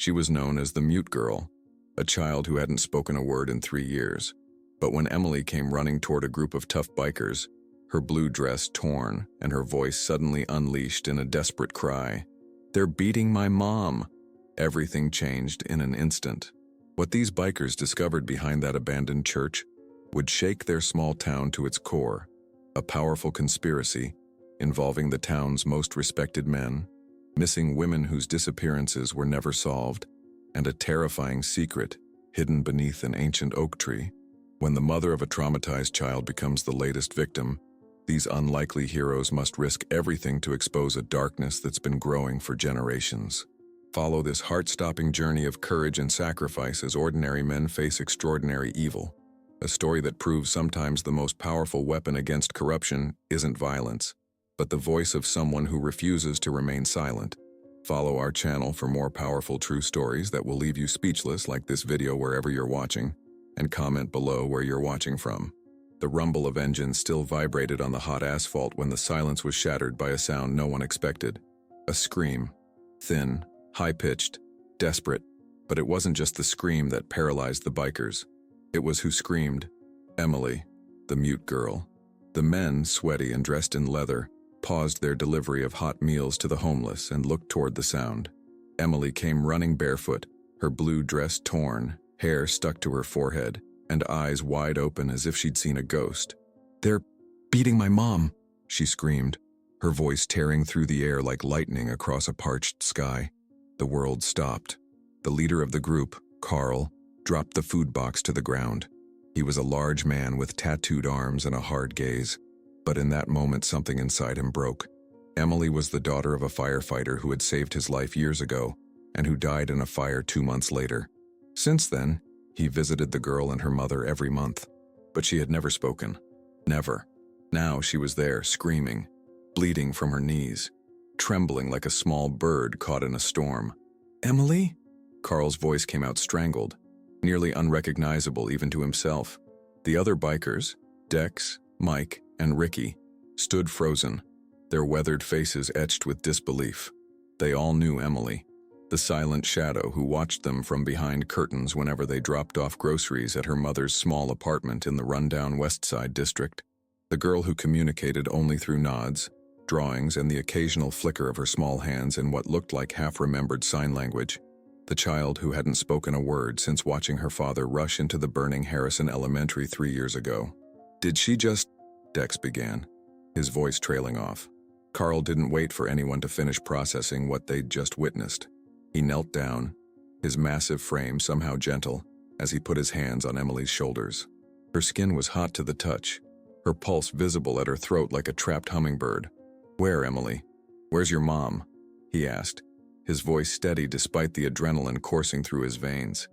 She was known as the mute girl, a child who hadn't spoken a word in 3 years. But when Emily came running toward a group of tough bikers, her blue dress torn and her voice suddenly unleashed in a desperate cry, "They're beating my mom!" Everything changed in an instant. What these bikers discovered behind that abandoned church would shake their small town to its core, a powerful conspiracy involving the town's most respected men, missing women whose disappearances were never solved, and a terrifying secret hidden beneath an ancient oak tree. When the mother of a traumatized child becomes the latest victim, these unlikely heroes must risk everything to expose a darkness that's been growing for generations. Follow this heart-stopping journey of courage and sacrifice as ordinary men face extraordinary evil. A story that proves sometimes the most powerful weapon against corruption isn't violence, but the voice of someone who refuses to remain silent. Follow our channel for more powerful true stories that will leave you speechless, like this video wherever you're watching, and comment below where you're watching from. The rumble of engines still vibrated on the hot asphalt when the silence was shattered by a sound no one expected. A scream. Thin, high-pitched, desperate, but it wasn't just the scream that paralyzed the bikers. It was who screamed. Emily, the mute girl. The men, sweaty and dressed in leather, paused their delivery of hot meals to the homeless and looked toward the sound. Emily came running barefoot, her blue dress torn, hair stuck to her forehead, and eyes wide open as if she'd seen a ghost. "They're beating my mom," she screamed, her voice tearing through the air like lightning across a parched sky. The world stopped. The leader of the group, Carl, dropped the food box to the ground. He was a large man with tattooed arms and a hard gaze. But in that moment, something inside him broke. Emily was the daughter of a firefighter who had saved his life years ago and who died in a fire 2 months later. Since then, he visited the girl and her mother every month, but she had never spoken. Never. Now she was there, screaming, bleeding from her knees, trembling like a small bird caught in a storm. "Emily?" Carl's voice came out strangled, nearly unrecognizable even to himself. The other bikers, Dex, Mike, and Ricky, stood frozen, their weathered faces etched with disbelief. They all knew Emily, the silent shadow who watched them from behind curtains whenever they dropped off groceries at her mother's small apartment in the rundown West Side district. The girl who communicated only through nods, drawings, and the occasional flicker of her small hands in what looked like half-remembered sign language. The child who hadn't spoken a word since watching her father rush into the burning Harrison Elementary 3 years ago. "Did she just—" Dex began, his voice trailing off. Carl didn't wait for anyone to finish processing what they'd just witnessed. He knelt down, his massive frame somehow gentle, as he put his hands on Emily's shoulders. Her skin was hot to the touch, her pulse visible at her throat like a trapped hummingbird. "Where, Emily? Where's your mom?" he asked, his voice steady despite the adrenaline coursing through his veins.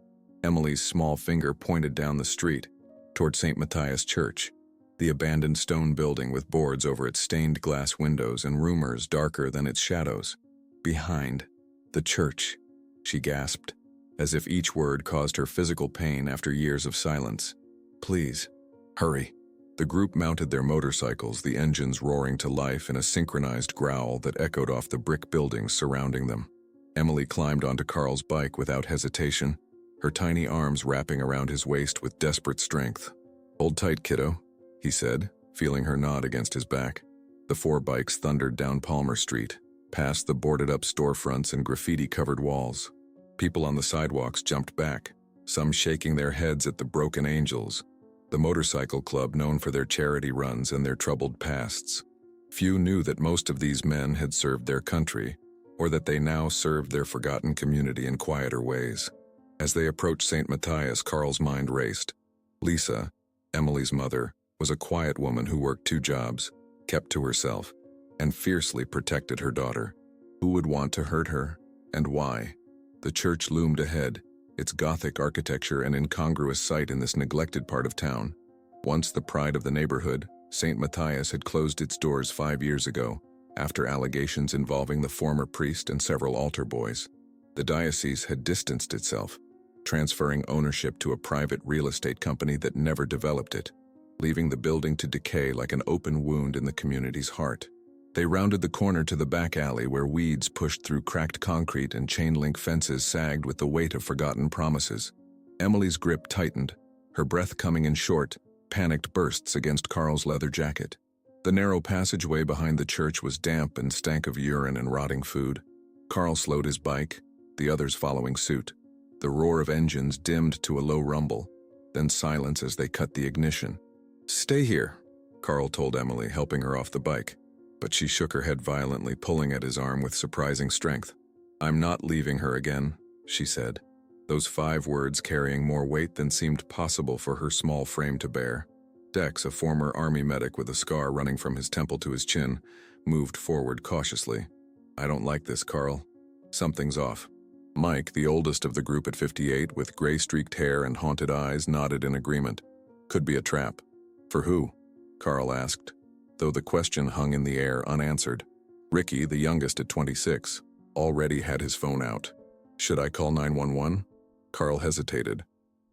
Emily's small finger pointed down the street, toward St. Matthias Church, the abandoned stone building with boards over its stained glass windows and rumors darker than its shadows. "Behind the church," she gasped, as if each word caused her physical pain after years of silence. "Please, hurry." The group mounted their motorcycles, the engines roaring to life in a synchronized growl that echoed off the brick buildings surrounding them. Emily climbed onto Carl's bike without hesitation, her tiny arms wrapping around his waist with desperate strength. "Hold tight, kiddo," he said, feeling her nod against his back. The 4 bikes thundered down Palmer Street, past the boarded-up storefronts and graffiti-covered walls. People on the sidewalks jumped back, some shaking their heads at the broken angels, the motorcycle club known for their charity runs and their troubled pasts. Few knew that most of these men had served their country, or that they now served their forgotten community in quieter ways. As they approached St. Matthias, Carl's mind raced. Lisa, Emily's mother, was a quiet woman who worked 2 jobs, kept to herself, and fiercely protected her daughter. Who would want to hurt her, and why? The church loomed ahead, its Gothic architecture an incongruous sight in this neglected part of town. Once the pride of the neighborhood, St. Matthias had closed its doors 5 years ago, after allegations involving the former priest and several altar boys. The diocese had distanced itself, transferring ownership to a private real estate company that never developed it, leaving the building to decay like an open wound in the community's heart. They rounded the corner to the back alley where weeds pushed through cracked concrete and chain-link fences sagged with the weight of forgotten promises. Emily's grip tightened, her breath coming in short, panicked bursts against Carl's leather jacket. The narrow passageway behind the church was damp and stank of urine and rotting food. Carl slowed his bike, the others following suit. The roar of engines dimmed to a low rumble, then silence as they cut the ignition. "Stay here," Carl told Emily, helping her off the bike. But she shook her head violently, pulling at his arm with surprising strength. "I'm not leaving her again," she said, those 5 words carrying more weight than seemed possible for her small frame to bear. Dex, a former army medic with a scar running from his temple to his chin, moved forward cautiously. "I don't like this, Carl. Something's off." Mike, the oldest of the group at 58, with gray-streaked hair and haunted eyes, nodded in agreement. "Could be a trap." "For who?" Carl asked, though the question hung in the air unanswered. Ricky, the youngest at 26, already had his phone out. "Should I call 911? Carl hesitated.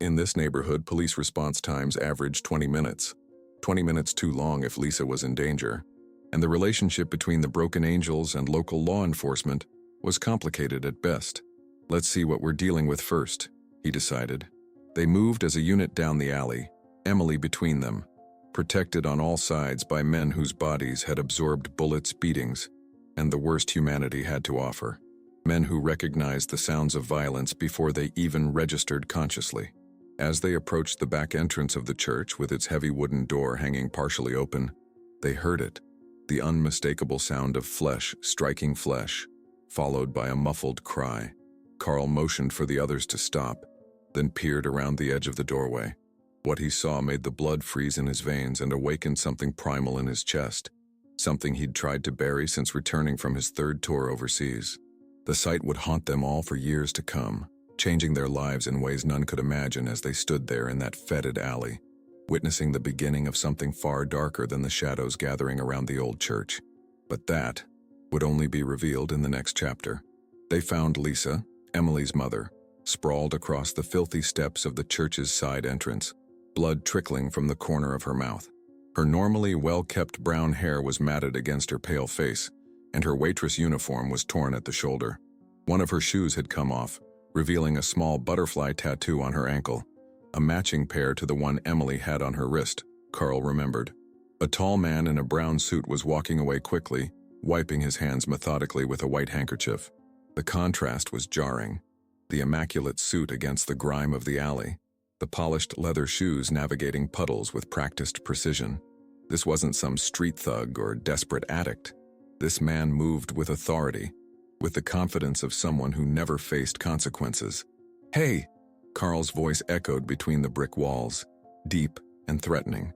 In this neighborhood, police response times averaged 20 minutes. 20 minutes too long if Lisa was in danger. And the relationship between the Broken Angels and local law enforcement was complicated at best. "Let's see what we're dealing with first," he decided. They moved as a unit down the alley, Emily between them, protected on all sides by men whose bodies had absorbed bullets, beatings, and the worst humanity had to offer. Men who recognized the sounds of violence before they even registered consciously. As they approached the back entrance of the church with its heavy wooden door hanging partially open, they heard it, the unmistakable sound of flesh striking flesh, followed by a muffled cry. Carl motioned for the others to stop, then peered around the edge of the doorway. What he saw made the blood freeze in his veins and awakened something primal in his chest, something he'd tried to bury since returning from his 3rd tour overseas. The sight would haunt them all for years to come, changing their lives in ways none could imagine as they stood there in that fetid alley, witnessing the beginning of something far darker than the shadows gathering around the old church. But that would only be revealed in the next chapter. They found Lisa, Emily's mother, sprawled across the filthy steps of the church's side entrance, blood trickling from the corner of her mouth. Her normally well-kept brown hair was matted against her pale face, and her waitress uniform was torn at the shoulder. One of her shoes had come off, revealing a small butterfly tattoo on her ankle, a matching pair to the one Emily had on her wrist, Carl remembered. A tall man in a brown suit was walking away quickly, wiping his hands methodically with a white handkerchief. The contrast was jarring. The immaculate suit against the grime of the alley, the polished leather shoes navigating puddles with practiced precision. This wasn't some street thug or desperate addict. This man moved with authority, with the confidence of someone who never faced consequences. "Hey!" Carl's voice echoed between the brick walls, deep and threatening.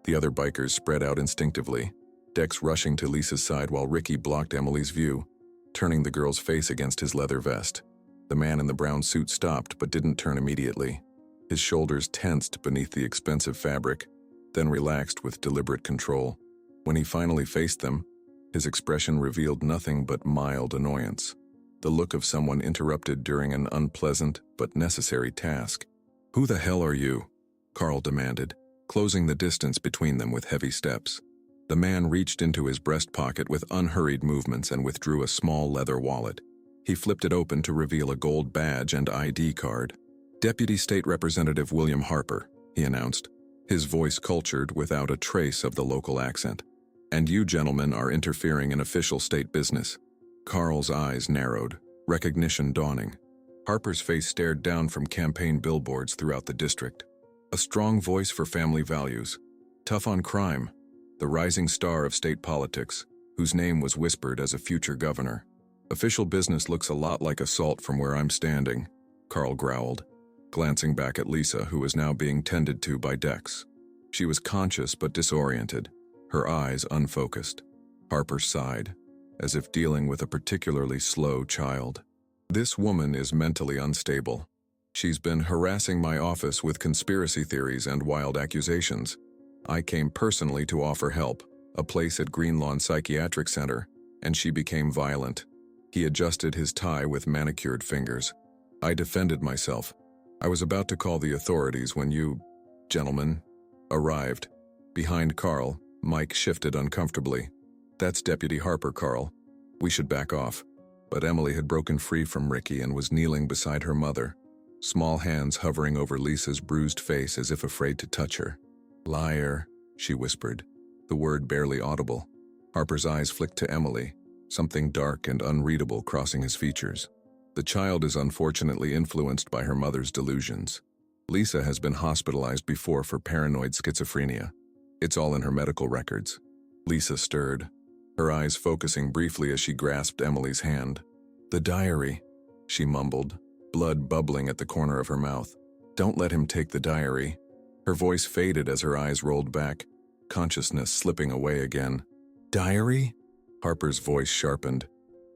The other bikers spread out instinctively, Dex rushing to Lisa's side while Ricky blocked Emily's view, turning the girl's face against his leather vest. The man in the brown suit stopped but didn't turn immediately. His shoulders tensed beneath the expensive fabric, then relaxed with deliberate control. When he finally faced them, his expression revealed nothing but mild annoyance, the look of someone interrupted during an unpleasant but necessary task. "Who the hell are you?" Carl demanded, closing the distance between them with heavy steps. The man reached into his breast pocket with unhurried movements and withdrew a small leather wallet. He flipped it open to reveal a gold badge and ID card. "Deputy State Representative William Harper," he announced, his voice cultured without a trace of the local accent. "And you gentlemen are interfering in official state business." Carl's eyes narrowed, recognition dawning. Harper's face stared down from campaign billboards throughout the district. A strong voice for family values, tough on crime, the rising star of state politics, whose name was whispered as a future governor. "Official business looks a lot like assault from where I'm standing," Carl growled, glancing back at Lisa, who was now being tended to by Dex. She was conscious but disoriented, her eyes unfocused. Harper sighed, as if dealing with a particularly slow child. "This woman is mentally unstable. She's been harassing my office with conspiracy theories and wild accusations. I came personally to offer help, a place at Greenlawn Psychiatric Center, and she became violent." He adjusted his tie with manicured fingers. "I defended myself. I was about to call the authorities when you, gentlemen, arrived." Behind Carl, Mike shifted uncomfortably. That's Deputy Harper, Carl. We should back off. But Emily had broken free from Ricky and was kneeling beside her mother, small hands hovering over Lisa's bruised face as if afraid to touch her. Liar, she whispered, the word barely audible. Harper's eyes flicked to Emily, something dark and unreadable crossing his features. The child is unfortunately influenced by her mother's delusions. Lisa has been hospitalized before for paranoid schizophrenia. It's all in her medical records. Lisa stirred, her eyes focusing briefly as she grasped Emily's hand. The diary, she mumbled, blood bubbling at the corner of her mouth. Don't let him take the diary. Her voice faded as her eyes rolled back, consciousness slipping away again. Diary? Harper's voice sharpened,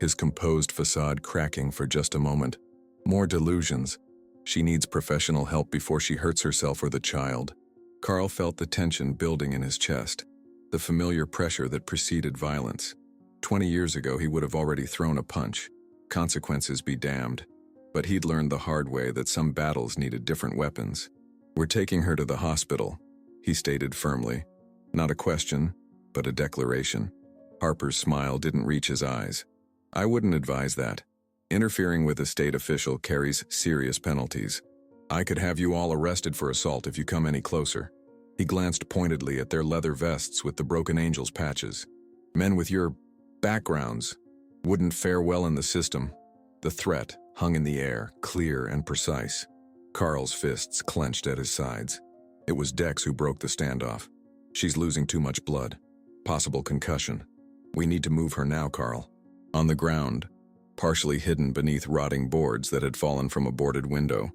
his composed facade cracking for just a moment. More delusions. She needs professional help before she hurts herself or the child. Carl felt the tension building in his chest, the familiar pressure that preceded violence. 20 years ago, he would have already thrown a punch. Consequences be damned. But he'd learned the hard way that some battles needed different weapons. We're taking her to the hospital, he stated firmly. Not a question, but a declaration. Harper's smile didn't reach his eyes. I wouldn't advise that. Interfering with a state official carries serious penalties. I could have you all arrested for assault if you come any closer. He glanced pointedly at their leather vests with the broken angels patches. Men with your backgrounds wouldn't fare well in the system. The threat hung in the air, clear and precise. Carl's fists clenched at his sides. It was Dex who broke the standoff. She's losing too much blood. Possible concussion. We need to move her now, Carl. On the ground, partially hidden beneath rotting boards that had fallen from a boarded window,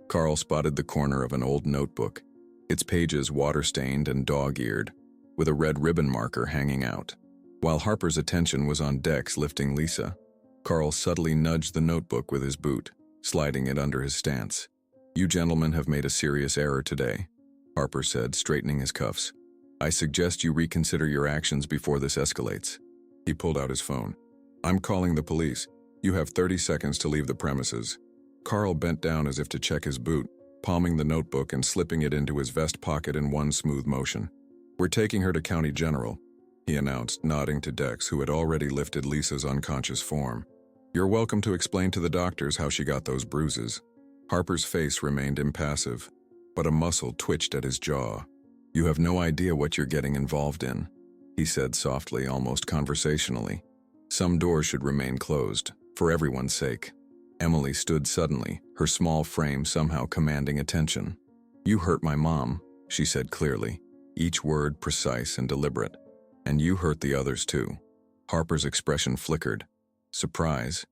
Carl spotted the corner of an old notebook, its pages water-stained and dog-eared, with a red ribbon marker hanging out. While Harper's attention was on Dex lifting Lisa, Carl subtly nudged the notebook with his boot, sliding it under his stance. You gentlemen have made a serious error today, Harper said, straightening his cuffs. I suggest you reconsider your actions before this escalates. He pulled out his phone. I'm calling the police. You have 30 seconds to leave the premises. Carl bent down as if to check his boot, palming the notebook and slipping it into his vest pocket in one smooth motion. We're taking her to County General, he announced, nodding to Dex, who had already lifted Lisa's unconscious form. You're welcome to explain to the doctors how she got those bruises. Harper's face remained impassive, but a muscle twitched at his jaw. You have no idea what you're getting involved in, he said softly, almost conversationally. Some doors should remain closed, for everyone's sake. Emily stood suddenly, her small frame somehow commanding attention. You hurt my mom, she said clearly, each word precise and deliberate. And you hurt the others too. Harper's expression flickered. Surprise,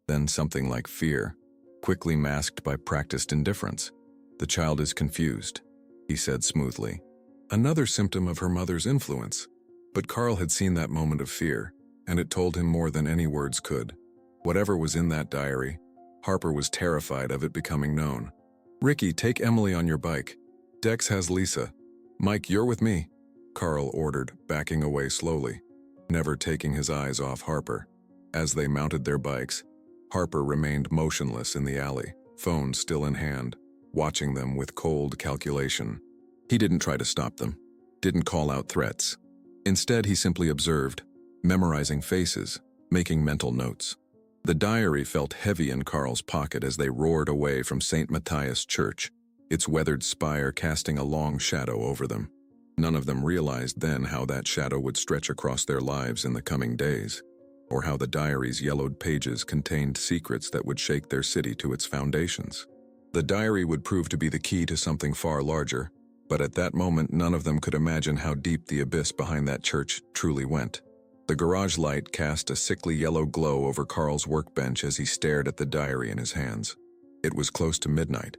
then something like fear, quickly masked by practiced indifference. The child is confused, he said smoothly. Another symptom of her mother's influence. But Carl had seen that moment of fear, and it told him more than any words could. Whatever was in that diary, Harper was terrified of it becoming known. Ricky, take Emily on your bike. Dex has Lisa. Mike, you're with me, Carl ordered, backing away slowly, never taking his eyes off Harper. As they mounted their bikes, Harper remained motionless in the alley, phone still in hand, watching them with cold calculation. He didn't try to stop them, didn't call out threats. Instead, he simply observed, memorizing faces, making mental notes. The diary felt heavy in Carl's pocket as they roared away from St. Matthias Church, its weathered spire casting a long shadow over them. None of them realized then how that shadow would stretch across their lives in the coming days, or how the diary's yellowed pages contained secrets that would shake their city to its foundations. The diary would prove to be the key to something far larger, but at that moment none of them could imagine how deep the abyss behind that church truly went. The garage light cast a sickly yellow glow over Carl's workbench as he stared at the diary in his hands. It was close to midnight.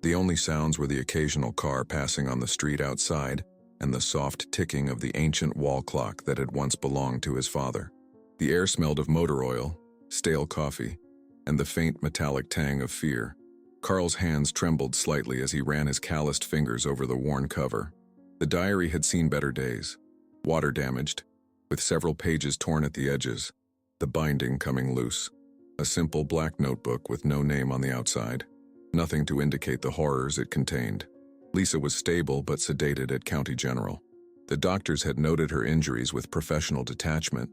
The only sounds were the occasional car passing on the street outside and the soft ticking of the ancient wall clock that had once belonged to his father. The air smelled of motor oil, stale coffee, and the faint metallic tang of fear. Carl's hands trembled slightly as he ran his calloused fingers over the worn cover. The diary had seen better days, water-damaged, with several pages torn at the edges, the binding coming loose. A simple black notebook with no name on the outside, nothing to indicate the horrors it contained. Lisa was stable but sedated at County General. The doctors had noted her injuries with professional detachment,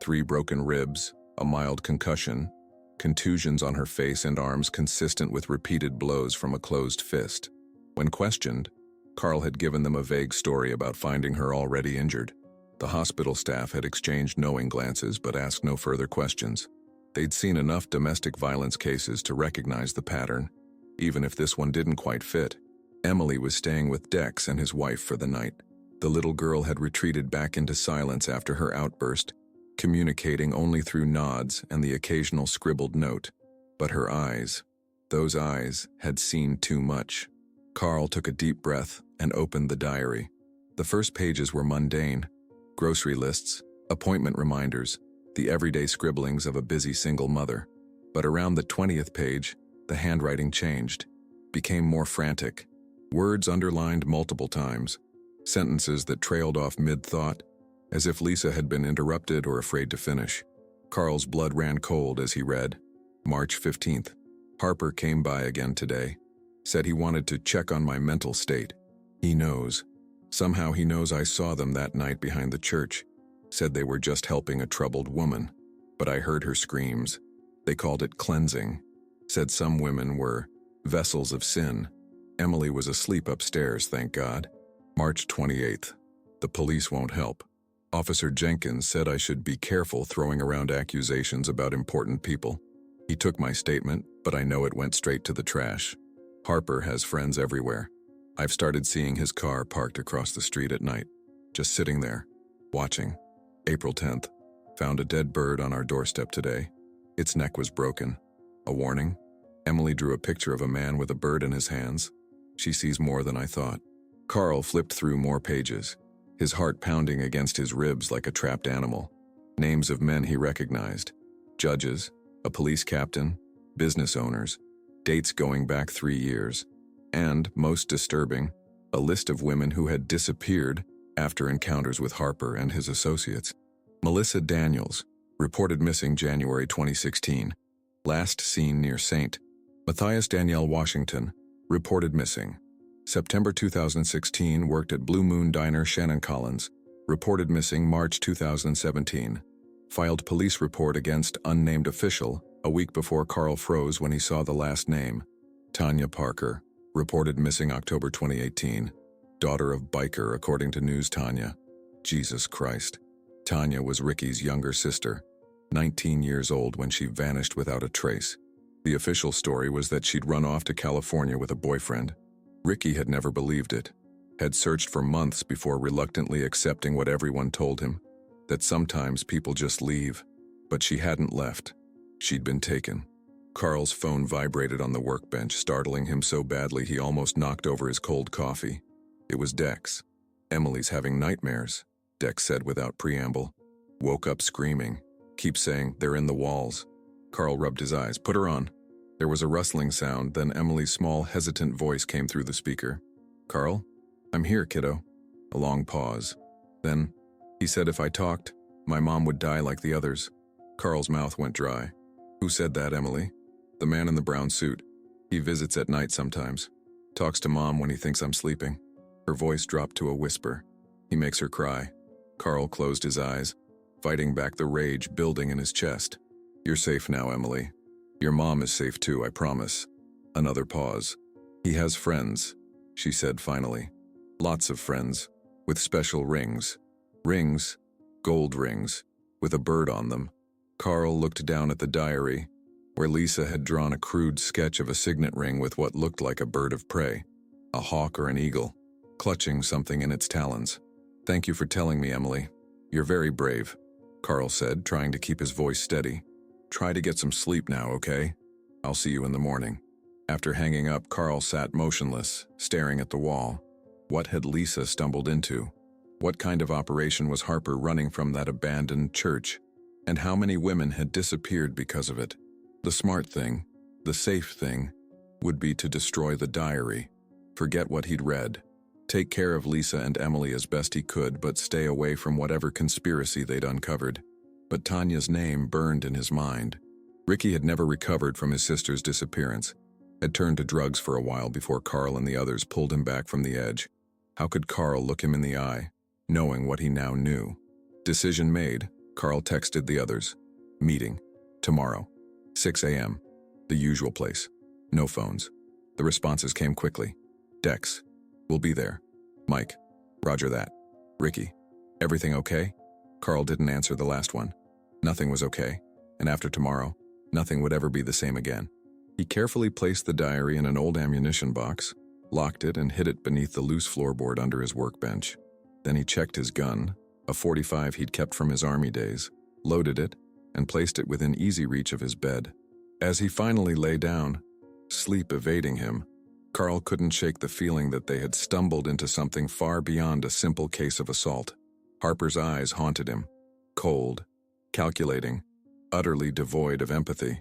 3 broken ribs, a mild concussion, contusions on her face and arms consistent with repeated blows from a closed fist. When questioned, Carl had given them a vague story about finding her already injured. The hospital staff had exchanged knowing glances but asked no further questions. They'd seen enough domestic violence cases to recognize the pattern, even if this one didn't quite fit. Emily was staying with Dex and his wife for the night. The little girl had retreated back into silence after her outburst, communicating only through nods and the occasional scribbled note. But her eyes, those eyes, had seen too much. Carl took a deep breath and opened the diary. The first pages were mundane: grocery lists, appointment reminders, the everyday scribblings of a busy single mother. But around the 20th page, the handwriting changed, became more frantic. Words underlined multiple times, sentences that trailed off mid-thought, as if Lisa had been interrupted or afraid to finish. Carl's blood ran cold as he read. March 15th. Harper came by again today. Said he wanted to check on my mental state. He knows. Somehow he knows I saw them that night behind the church. Said they were just helping a troubled woman. But I heard her screams. They called it cleansing. Said some women were vessels of sin. Emily was asleep upstairs, thank God. March 28th. The police won't help. Officer Jenkins said I should be careful throwing around accusations about important people. He took my statement, but I know it went straight to the trash. Harper has friends everywhere. I've started seeing his car parked across the street at night, just sitting there, watching. April 10th. Found a dead bird on our doorstep today. Its neck was broken. A warning? Emily drew a picture of a man with a bird in his hands. She sees more than I thought. Carl flipped through more pages, his heart pounding against his ribs like a trapped animal. Names of men he recognized. Judges, a police captain, business owners, dates going back 3 years, and, most disturbing, a list of women who had disappeared after encounters with Harper and his associates. Melissa Daniels, reported missing January 2016, last seen near St. Matthias Danielle Washington, reported missing. September 2016, worked at Blue Moon Diner Shannon Collins, reported missing March 2017. Filed police report against unnamed official a week before Carl froze when he saw the last name. Tanya Parker, reported missing October 2018. Daughter of biker according to News Tanya. Jesus Christ. Tanya was Ricky's younger sister, 19 years old when she vanished without a trace. The official story was that she'd run off to California with a boyfriend. Ricky had never believed it, had searched for months before reluctantly accepting what everyone told him, that sometimes people just leave. But she hadn't left. She'd been taken. Carl's phone vibrated on the workbench, startling him so badly he almost knocked over his cold coffee. It was Dex. Emily's having nightmares, Dex said without preamble. Woke up screaming. Keep saying, they're in the walls. Carl rubbed his eyes. Put her on. There was a rustling sound, then Emily's small, hesitant voice came through the speaker. Carl? I'm here, kiddo. A long pause. Then, he said if I talked, my mom would die like the others. Carl's mouth went dry. Who said that, Emily? The man in the brown suit. He visits at night sometimes. Talks to Mom when he thinks I'm sleeping. Her voice dropped to a whisper. He makes her cry. Carl closed his eyes, fighting back the rage building in his chest. You're safe now, Emily. Your mom is safe too, I promise. Another pause. He has friends, she said finally. Lots of friends, with special rings. Rings, gold rings, with a bird on them. Carl looked down at the diary, where Lisa had drawn a crude sketch of a signet ring with what looked like a bird of prey, a hawk or an eagle, clutching something in its talons. Thank you for telling me, Emily. You're very brave, Carl said, trying to keep his voice steady. Try to get some sleep now, okay? I'll see you in the morning. After hanging up, Carl sat motionless, staring at the wall. What had Lisa stumbled into? What kind of operation was Harper running from that abandoned church? And how many women had disappeared because of it? The smart thing, the safe thing, would be to destroy the diary. Forget what he'd read. Take care of Lisa and Emily as best he could, but stay away from whatever conspiracy they'd uncovered. But Tanya's name burned in his mind. Ricky had never recovered from his sister's disappearance, had turned to drugs for a while before Carl and the others pulled him back from the edge. How could Carl look him in the eye, knowing what he now knew? Decision made. Carl texted the others. Meeting. Tomorrow. 6 a.m. The usual place. No phones. The responses came quickly. Dex. We'll be there. Mike. Roger that. Ricky. Everything okay? Carl didn't answer the last one. Nothing was okay, and after tomorrow, nothing would ever be the same again. He carefully placed the diary in an old ammunition box, locked it and hid it beneath the loose floorboard under his workbench. Then he checked his gun, a .45 he'd kept from his army days, loaded it, and placed it within easy reach of his bed. As he finally lay down, sleep evading him, Carl couldn't shake the feeling that they had stumbled into something far beyond a simple case of assault. Harper's eyes haunted him, cold, calculating, utterly devoid of empathy,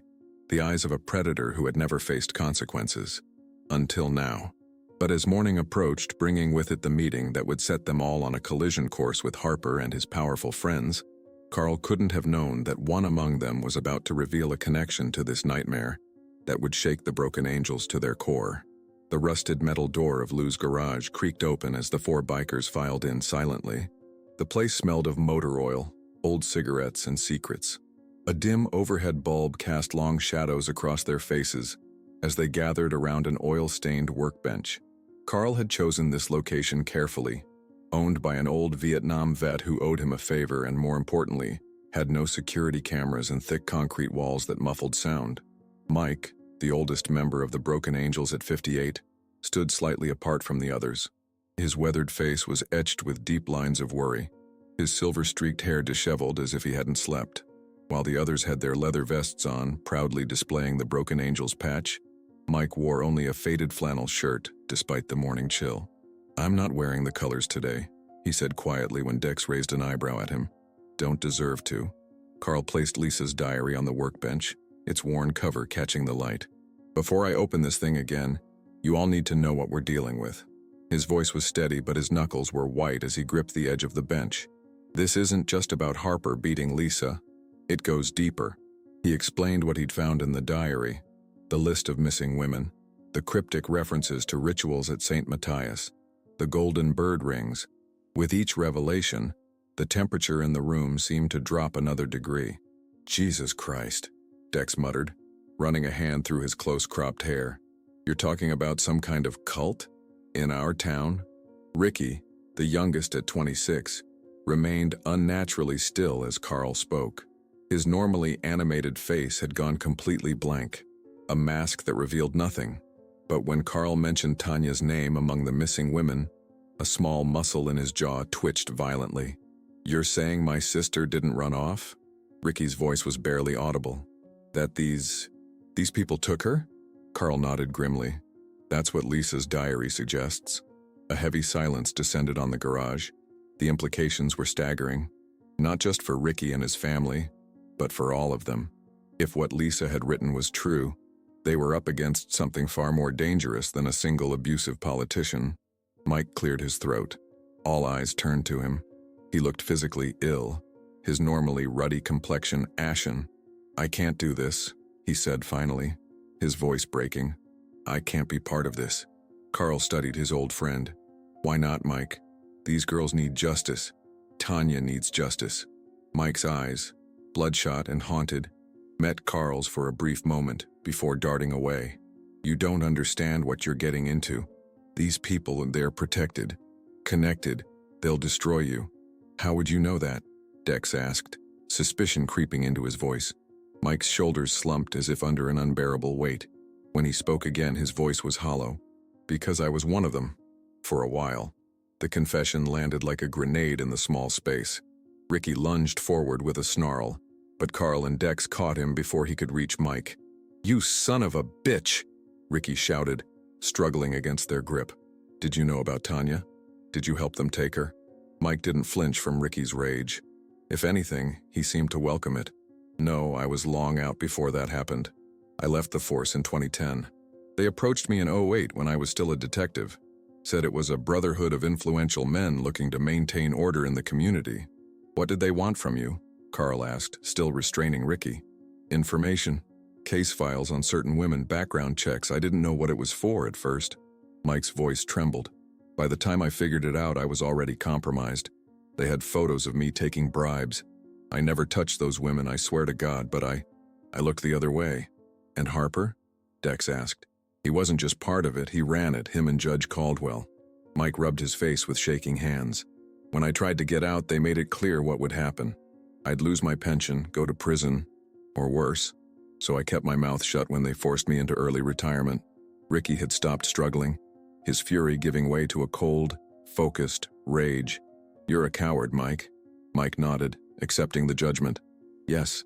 the eyes of a predator who had never faced consequences. Until now. But as morning approached, bringing with it the meeting that would set them all on a collision course with Harper and his powerful friends, Carl couldn't have known that one among them was about to reveal a connection to this nightmare that would shake the Broken Angels to their core. The rusted metal door of Lou's garage creaked open as the four bikers filed in silently. The place smelled of motor oil, old cigarettes, and secrets. A dim overhead bulb cast long shadows across their faces as they gathered around an oil-stained workbench. Carl had chosen this location carefully, owned by an old Vietnam vet who owed him a favor and, more importantly, had no security cameras and thick concrete walls that muffled sound. Mike, the oldest member of the Broken Angels at 58, stood slightly apart from the others. His weathered face was etched with deep lines of worry, his silver-streaked hair disheveled as if he hadn't slept. While the others had their leather vests on, proudly displaying the Broken Angels patch, Mike wore only a faded flannel shirt, despite the morning chill. "I'm not wearing the colors today," he said quietly when Dex raised an eyebrow at him. "Don't deserve to." Carl placed Lisa's diary on the workbench, its worn cover catching the light. "Before I open this thing again, you all need to know what we're dealing with." His voice was steady, but his knuckles were white as he gripped the edge of the bench. "This isn't just about Harper beating Lisa. It goes deeper." He explained what he'd found in the diary, the list of missing women, the cryptic references to rituals at St. Matthias, the golden bird rings. With each revelation, the temperature in the room seemed to drop another degree. "Jesus Christ," Dex muttered, running a hand through his close-cropped hair. "You're talking about some kind of cult? In our town?" Ricky, the youngest at 26, remained unnaturally still as Carl spoke. His normally animated face had gone completely blank, a mask that revealed nothing. But when Carl mentioned Tanya's name among the missing women, a small muscle in his jaw twitched violently. "You're saying my sister didn't run off?" Ricky's voice was barely audible. "That these people took her?" Carl nodded grimly. "That's what Lisa's diary suggests." A heavy silence descended on the garage. The implications were staggering, not just for Ricky and his family, but for all of them. If what Lisa had written was true, they were up against something far more dangerous than a single abusive politician. Mike cleared his throat. All eyes turned to him. He looked physically ill, his normally ruddy complexion ashen. "I can't do this," he said finally, his voice breaking. "I can't be part of this." Carl studied his old friend. "Why not, Mike? These girls need justice. Tanya needs justice." Mike's eyes, bloodshot and haunted, met Carl's for a brief moment before darting away. "You don't understand what you're getting into. These people, they're protected, connected. They'll destroy you." "How would you know that?" Dex asked, suspicion creeping into his voice. Mike's shoulders slumped as if under an unbearable weight. When he spoke again, his voice was hollow. "Because I was one of them. For a while." The confession landed like a grenade in the small space. Ricky lunged forward with a snarl, but Carl and Dex caught him before he could reach Mike. "You son of a bitch!" Ricky shouted, struggling against their grip. "Did you know about Tanya? Did you help them take her?" Mike didn't flinch from Ricky's rage. If anything, he seemed to welcome it. "No, I was long out before that happened. I left the force in 2010. They approached me in '08 when I was still a detective. Said it was a brotherhood of influential men looking to maintain order in the community." "What did they want from you?" Carl asked, still restraining Ricky. "Information. Case files on certain women, background checks. I didn't know what it was for at first." Mike's voice trembled. "By the time I figured it out, I was already compromised. They had photos of me taking bribes. I never touched those women, I swear to God, but I looked the other way. And Harper? Dex asked. He wasn't just part of it, he ran it, him and Judge Caldwell. Mike rubbed his face with shaking hands. When I tried to get out, they made it clear what would happen. I'd lose my pension, go to prison, or worse. So I kept my mouth shut when they forced me into early retirement. Ricky had stopped struggling, his fury giving way to a cold, focused rage. You're a coward, Mike. Mike nodded, accepting the judgment. Yes,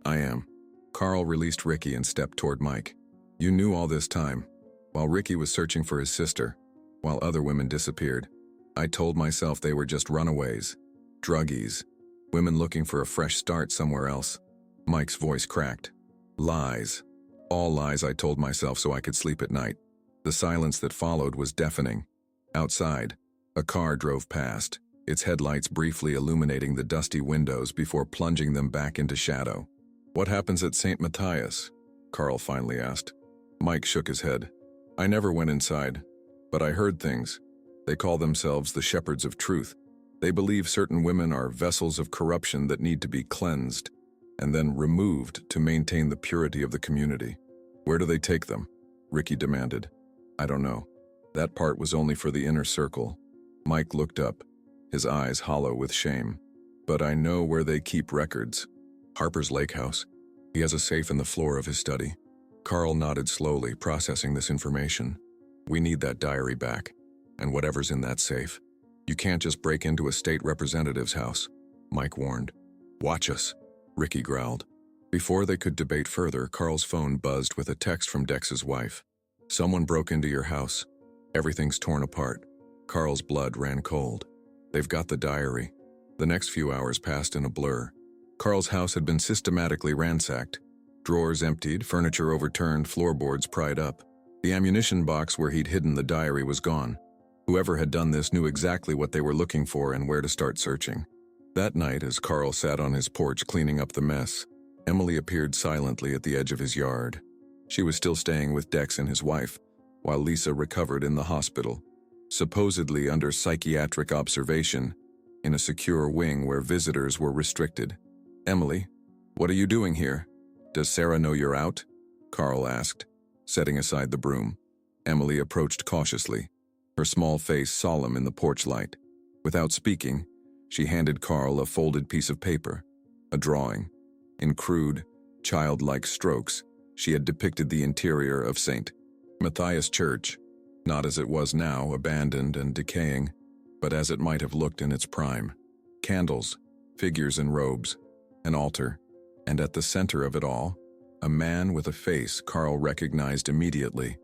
I am. Carl released Ricky and stepped toward Mike. You knew all this time, while Ricky was searching for his sister, while other women disappeared. I told myself they were just runaways, druggies, women looking for a fresh start somewhere else. Mike's voice cracked. Lies. All lies, I told myself so I could sleep at night. The silence that followed was deafening. Outside, a car drove past, its headlights briefly illuminating the dusty windows before plunging them back into shadow. What happens at St. Matthias? Carl finally asked. Mike shook his head. I never went inside, but I heard things. They call themselves the Shepherds of Truth. They believe certain women are vessels of corruption that need to be cleansed and then removed to maintain the purity of the community. Where do they take them? Ricky demanded. I don't know. That part was only for the inner circle. Mike looked up, his eyes hollow with shame. But I know where they keep records. Harper's lake house. He has a safe in the floor of his study. Carl nodded slowly, processing this information. We need that diary back, and whatever's in that safe. You can't just break into a state representative's house, Mike warned. Watch us, Ricky growled. Before they could debate further, Carl's phone buzzed with a text from Dex's wife. Someone broke into your house. Everything's torn apart. Carl's blood ran cold. They've got the diary. The next few hours passed in a blur. Carl's house had been systematically ransacked. Drawers emptied, furniture overturned, floorboards pried up. The ammunition box where he'd hidden the diary was gone. Whoever had done this knew exactly what they were looking for and where to start searching. That night, as Carl sat on his porch cleaning up the mess, Emily appeared silently at the edge of his yard. She was still staying with Dex and his wife, while Lisa recovered in the hospital, supposedly under psychiatric observation, in a secure wing where visitors were restricted. Emily, what are you doing here? Does Sarah know you're out? Carl asked, setting aside the broom. Emily approached cautiously, her small face solemn in the porch light. Without speaking, she handed Carl a folded piece of paper, a drawing. In crude, childlike strokes, she had depicted the interior of St. Matthias Church, not as it was now, abandoned and decaying, but as it might have looked in its prime. Candles, figures in robes, an altar, and at the center of it all, a man with a face Carl recognized immediately,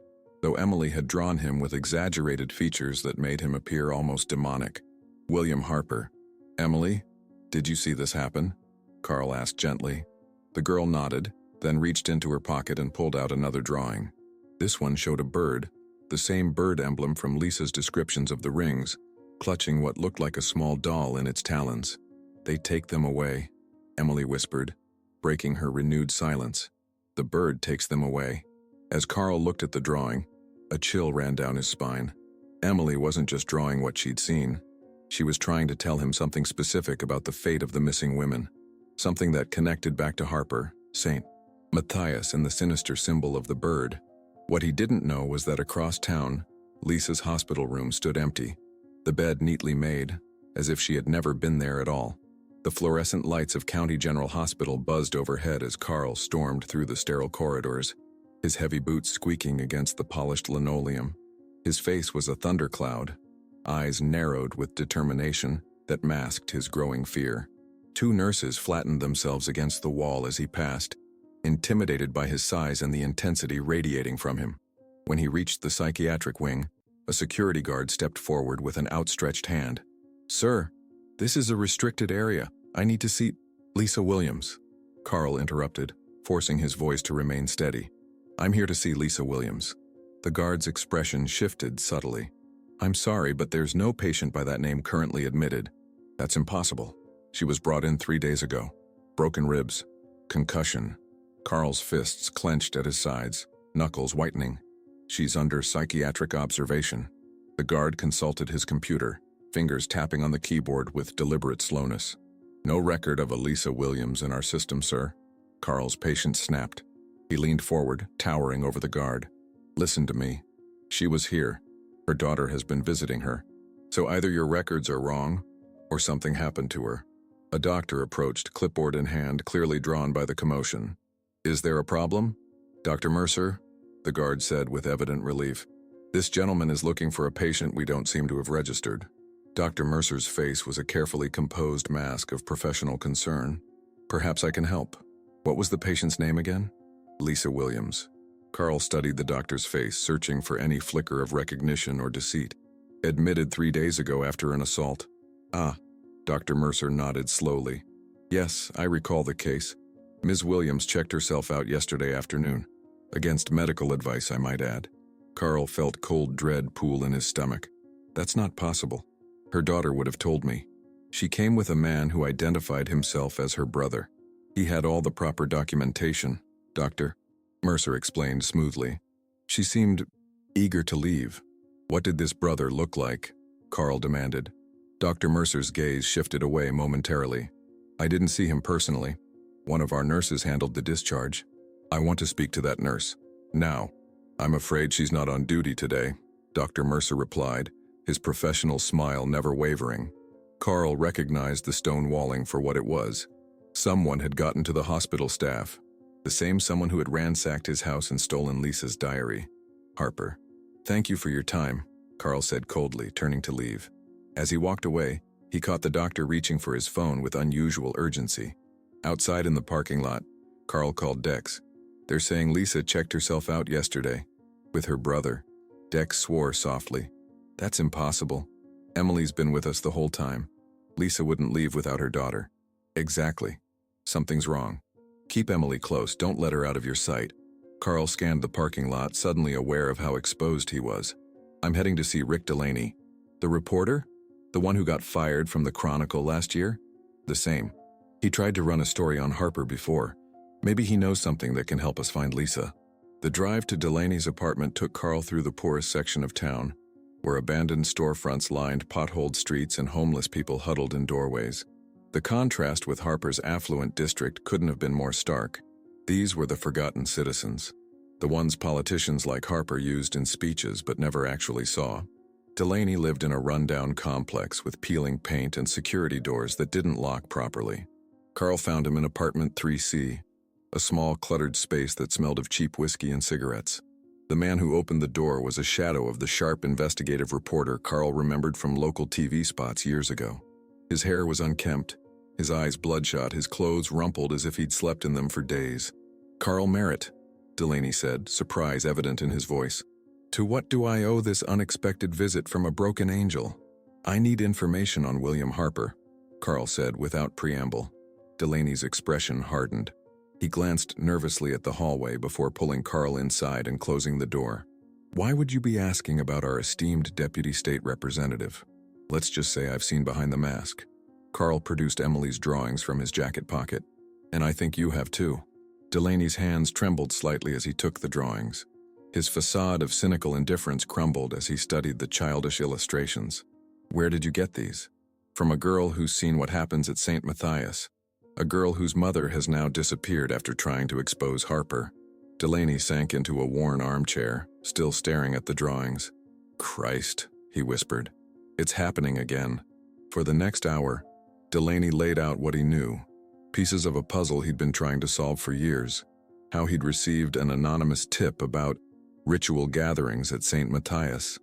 though Emily had drawn him with exaggerated features that made him appear almost demonic. William Harper. Emily, did you see this happen? Carl asked gently. The girl nodded, then reached into her pocket and pulled out another drawing. This one showed a bird, the same bird emblem from Lisa's descriptions of the rings, clutching what looked like a small doll in its talons. They take them away, Emily whispered, breaking her renewed silence. The bird takes them away. As Carl looked at the drawing, a chill ran down his spine. Emily wasn't just drawing what she'd seen. She was trying to tell him something specific about the fate of the missing women, something that connected back to Harper, St. Matthias, and the sinister symbol of the bird. What he didn't know was that across town, Lisa's hospital room stood empty, the bed neatly made, as if she had never been there at all. The fluorescent lights of County General Hospital buzzed overhead as Carl stormed through the sterile corridors, his heavy boots squeaking against the polished linoleum. His face was a thundercloud, eyes narrowed with determination that masked his growing fear. Two nurses flattened themselves against the wall as he passed, intimidated by his size and the intensity radiating from him. When he reached the psychiatric wing, a security guard stepped forward with an outstretched hand. Sir, this is a restricted area. I need to see Lisa Williams. Carl interrupted, forcing his voice to remain steady. I'm here to see Lisa Williams. The guard's expression shifted subtly. I'm sorry, but there's no patient by that name currently admitted. That's impossible. She was brought in 3 days ago. Broken ribs. Concussion. Carl's fists clenched at his sides, knuckles whitening. She's under psychiatric observation. The guard consulted his computer, fingers tapping on the keyboard with deliberate slowness. No record of a Lisa Williams in our system, sir. Carl's patience snapped. He leaned forward, towering over the guard. Listen to me. She was here. Her daughter has been visiting her. So either your records are wrong, or something happened to her. A doctor approached, clipboard in hand, clearly drawn by the commotion. Is there a problem? Dr. Mercer? The guard said with evident relief. This gentleman is looking for a patient we don't seem to have registered. Dr. Mercer's face was a carefully composed mask of professional concern. Perhaps I can help. What was the patient's name again? Lisa Williams. Carl studied the doctor's face, searching for any flicker of recognition or deceit. Admitted 3 days ago after an assault. Ah, Dr. Mercer nodded slowly. Yes, I recall the case. Ms. Williams checked herself out yesterday afternoon. Against medical advice, I might add. Carl felt cold dread pool in his stomach. That's not possible. Her daughter would have told me. She came with a man who identified himself as her brother. He had all the proper documentation, Doctor, Mercer explained smoothly. She seemed eager to leave. What did this brother look like? Carl demanded. Dr. Mercer's gaze shifted away momentarily. I didn't see him personally. One of our nurses handled the discharge. I want to speak to that nurse. Now. I'm afraid she's not on duty today, Dr. Mercer replied, his professional smile never wavering. Carl recognized the stone walling for what it was. Someone had gotten to the hospital staff. The same someone who had ransacked his house and stolen Lisa's diary. Harper. Thank you for your time, Carl said coldly, turning to leave. As he walked away, he caught the doctor reaching for his phone with unusual urgency. Outside in the parking lot, Carl called Dex. They're saying Lisa checked herself out yesterday. With her brother. Dex swore softly. That's impossible. Emily's been with us the whole time. Lisa wouldn't leave without her daughter. Exactly. Something's wrong. Keep Emily close, don't let her out of your sight. Carl scanned the parking lot, suddenly aware of how exposed he was. I'm heading to see Rick Delaney. The reporter? The one who got fired from the Chronicle last year? The same. He tried to run a story on Harper before. Maybe he knows something that can help us find Lisa. The drive to Delaney's apartment took Carl through the poorest section of town, where abandoned storefronts lined potholed streets and homeless people huddled in doorways. The contrast with Harper's affluent district couldn't have been more stark. These were the forgotten citizens, the ones politicians like Harper used in speeches but never actually saw. Delaney lived in a rundown complex with peeling paint and security doors that didn't lock properly. Carl found him in apartment 3C, a small cluttered space that smelled of cheap whiskey and cigarettes. The man who opened the door was a shadow of the sharp investigative reporter Carl remembered from local TV spots years ago. His hair was unkempt, his eyes bloodshot, his clothes rumpled as if he'd slept in them for days. Carl Merritt, Delaney said, surprise evident in his voice. To what do I owe this unexpected visit from a broken angel? I need information on William Harper, Carl said without preamble. Delaney's expression hardened. He glanced nervously at the hallway before pulling Carl inside and closing the door. Why would you be asking about our esteemed deputy state representative? Let's just say I've seen behind the mask. Carl produced Emily's drawings from his jacket pocket. And I think you have too. Delaney's hands trembled slightly as he took the drawings. His facade of cynical indifference crumbled as he studied the childish illustrations. Where did you get these? From a girl who's seen what happens at St. Matthias. A girl whose mother has now disappeared after trying to expose Harper. Delaney sank into a worn armchair, still staring at the drawings. Christ, he whispered. It's happening again. For the next hour, Delaney laid out what he knew. Pieces of a puzzle he'd been trying to solve for years. How he'd received an anonymous tip about ritual gatherings at St. Matthias.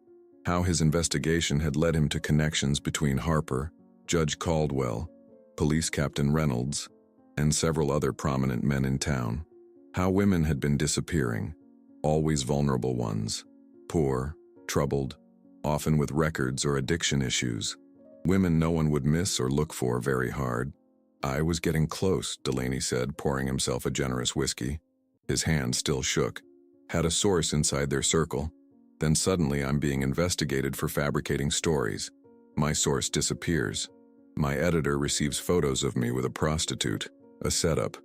How his investigation had led him to connections between Harper, Judge Caldwell, Police Captain Reynolds, and several other prominent men in town. How women had been disappearing, always vulnerable ones, poor, troubled, often with records or addiction issues. Women no one would miss or look for very hard. I was getting close, Delaney said, pouring himself a generous whiskey. His hand still shook. Had a source inside their circle. Then suddenly I'm being investigated for fabricating stories. My source disappears. My editor receives photos of me with a prostitute, a setup,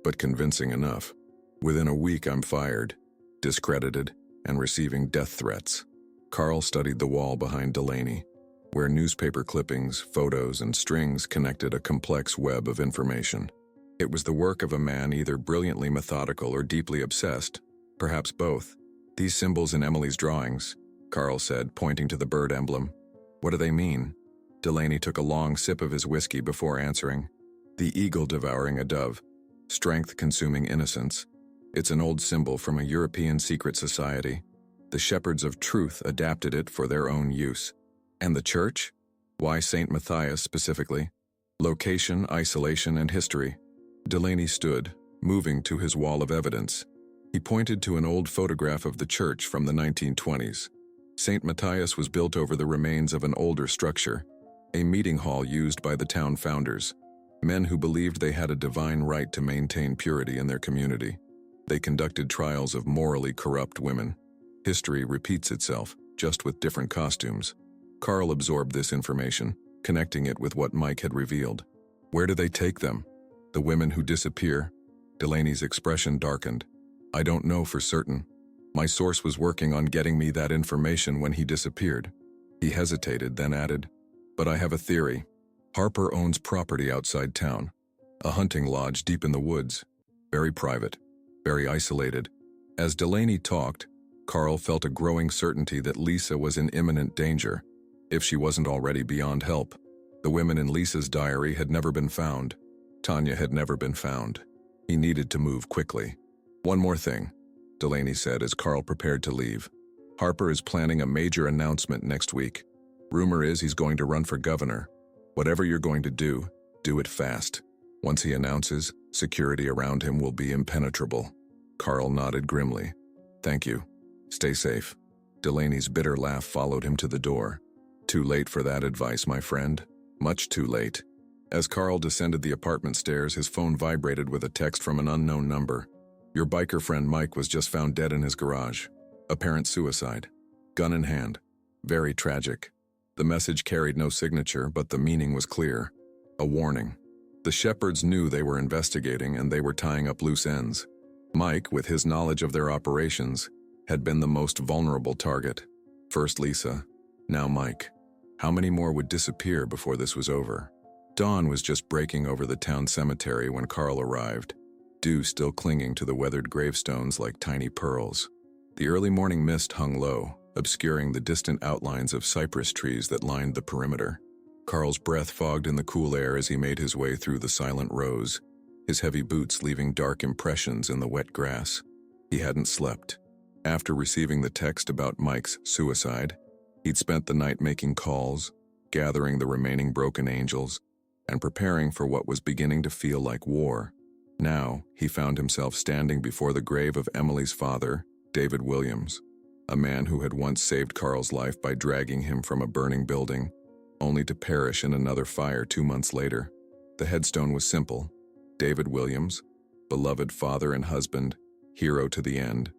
but convincing enough. Within a week I'm fired, discredited, and receiving death threats. Carl studied the wall behind Delaney. where newspaper clippings, photos, and strings connected a complex web of information. It was the work of a man either brilliantly methodical or deeply obsessed, perhaps both. "These symbols in Emily's drawings," Carl said, pointing to the bird emblem. "What do they mean?" Delaney took a long sip of his whiskey before answering. "The eagle devouring a dove, strength consuming innocence. It's an old symbol from a European secret society. The shepherds of truth adapted it for their own use." "And the church? Why St. Matthias specifically?" "Location, isolation, and history." Delaney stood, moving to his wall of evidence. He pointed to an old photograph of the church from the 1920s. St. Matthias was built over the remains of an older structure, a meeting hall used by the town founders, men who believed they had a divine right to maintain purity in their community. They conducted trials of morally corrupt women. History repeats itself, just with different costumes. Carl absorbed this information, connecting it with what Mike had revealed. "Where do they take them? The women who disappear?" Delaney's expression darkened. "I don't know for certain. My source was working on getting me that information when he disappeared." He hesitated, then added, "But I have a theory. Harper owns property outside town, a hunting lodge deep in the woods, very private, very isolated." As Delaney talked, Carl felt a growing certainty that Lisa was in imminent danger, if she wasn't already beyond help. The women in Lisa's diary had never been found. Tanya had never been found. He needed to move quickly. "One more thing," Delaney said as Carl prepared to leave. "Harper is planning a major announcement next week. Rumor is he's going to run for governor. Whatever you're going to do it fast. Once he announces, security around him will be impenetrable." Carl nodded grimly. "Thank you. Stay safe." Delaney's bitter laugh followed him to the door. "Too late for that advice, my friend. Much too late." As Carl descended the apartment stairs, his phone vibrated with a text from an unknown number. "Your biker friend Mike was just found dead in his garage. Apparent suicide. Gun in hand. Very tragic." The message carried no signature, but the meaning was clear. A warning. The shepherds knew they were investigating, and they were tying up loose ends. Mike, with his knowledge of their operations, had been the most vulnerable target. First Lisa, now Mike. How many more would disappear before this was over? Dawn was just breaking over the town cemetery when Carl arrived, dew still clinging to the weathered gravestones like tiny pearls. The early morning mist hung low, obscuring the distant outlines of cypress trees that lined the perimeter. Carl's breath fogged in the cool air as he made his way through the silent rows, his heavy boots leaving dark impressions in the wet grass. He hadn't slept. After receiving the text about Mike's suicide, he'd spent the night making calls, gathering the remaining broken angels, and preparing for what was beginning to feel like war. Now, he found himself standing before the grave of Emily's father, David Williams, a man who had once saved Carl's life by dragging him from a burning building, only to perish in another fire 2 months later. The headstone was simple. David Williams, beloved father and husband, hero to the end.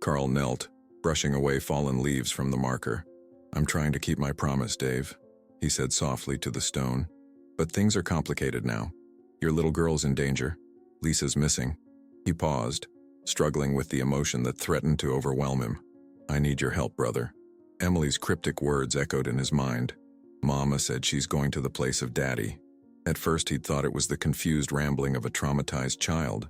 Carl knelt, brushing away fallen leaves from the marker. "I'm trying to keep my promise, Dave," he said softly to the stone. "But things are complicated now. Your little girl's in danger. Lisa's missing." He paused, struggling with the emotion that threatened to overwhelm him. "I need your help, brother." Emily's cryptic words echoed in his mind. Mama said she's going to the place of Daddy. At first he'd thought it was the confused rambling of a traumatized child,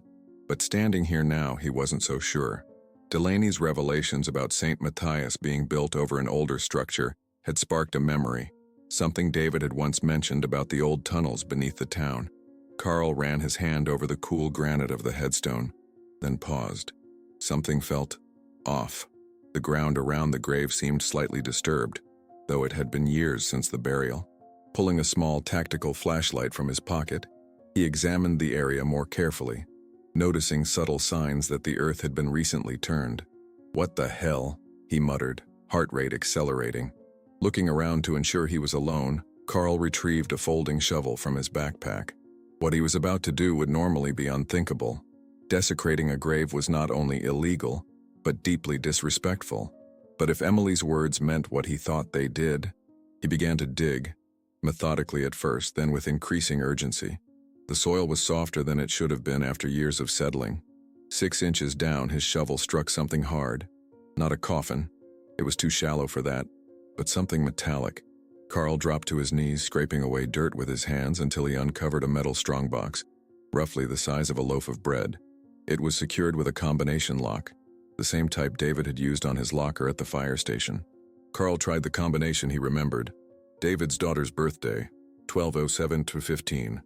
but standing here now he wasn't so sure. Delaney's revelations about St. Matthias being built over an older structure had sparked a memory, something David had once mentioned about the old tunnels beneath the town. Carl ran his hand over the cool granite of the headstone, then paused. Something felt off. The ground around the grave seemed slightly disturbed, though it had been years since the burial. Pulling a small tactical flashlight from his pocket, he examined the area more carefully, noticing subtle signs that the earth had been recently turned. "What the hell?" he muttered, heart rate accelerating. Looking around to ensure he was alone, Carl retrieved a folding shovel from his backpack. What he was about to do would normally be unthinkable. Desecrating a grave was not only illegal, but deeply disrespectful. But if Emily's words meant what he thought they did, he began to dig, methodically at first, then with increasing urgency. The soil was softer than it should have been after years of settling. 6 inches down, his shovel struck something hard. Not a coffin. It was too shallow for that, but something metallic, Carl dropped to his knees, scraping away dirt with his hands until he uncovered a metal strongbox, roughly the size of a loaf of bread. It was secured with a combination lock, the same type David had used on his locker at the fire station. Carl tried the combination he remembered, David's daughter's birthday, 1207-15,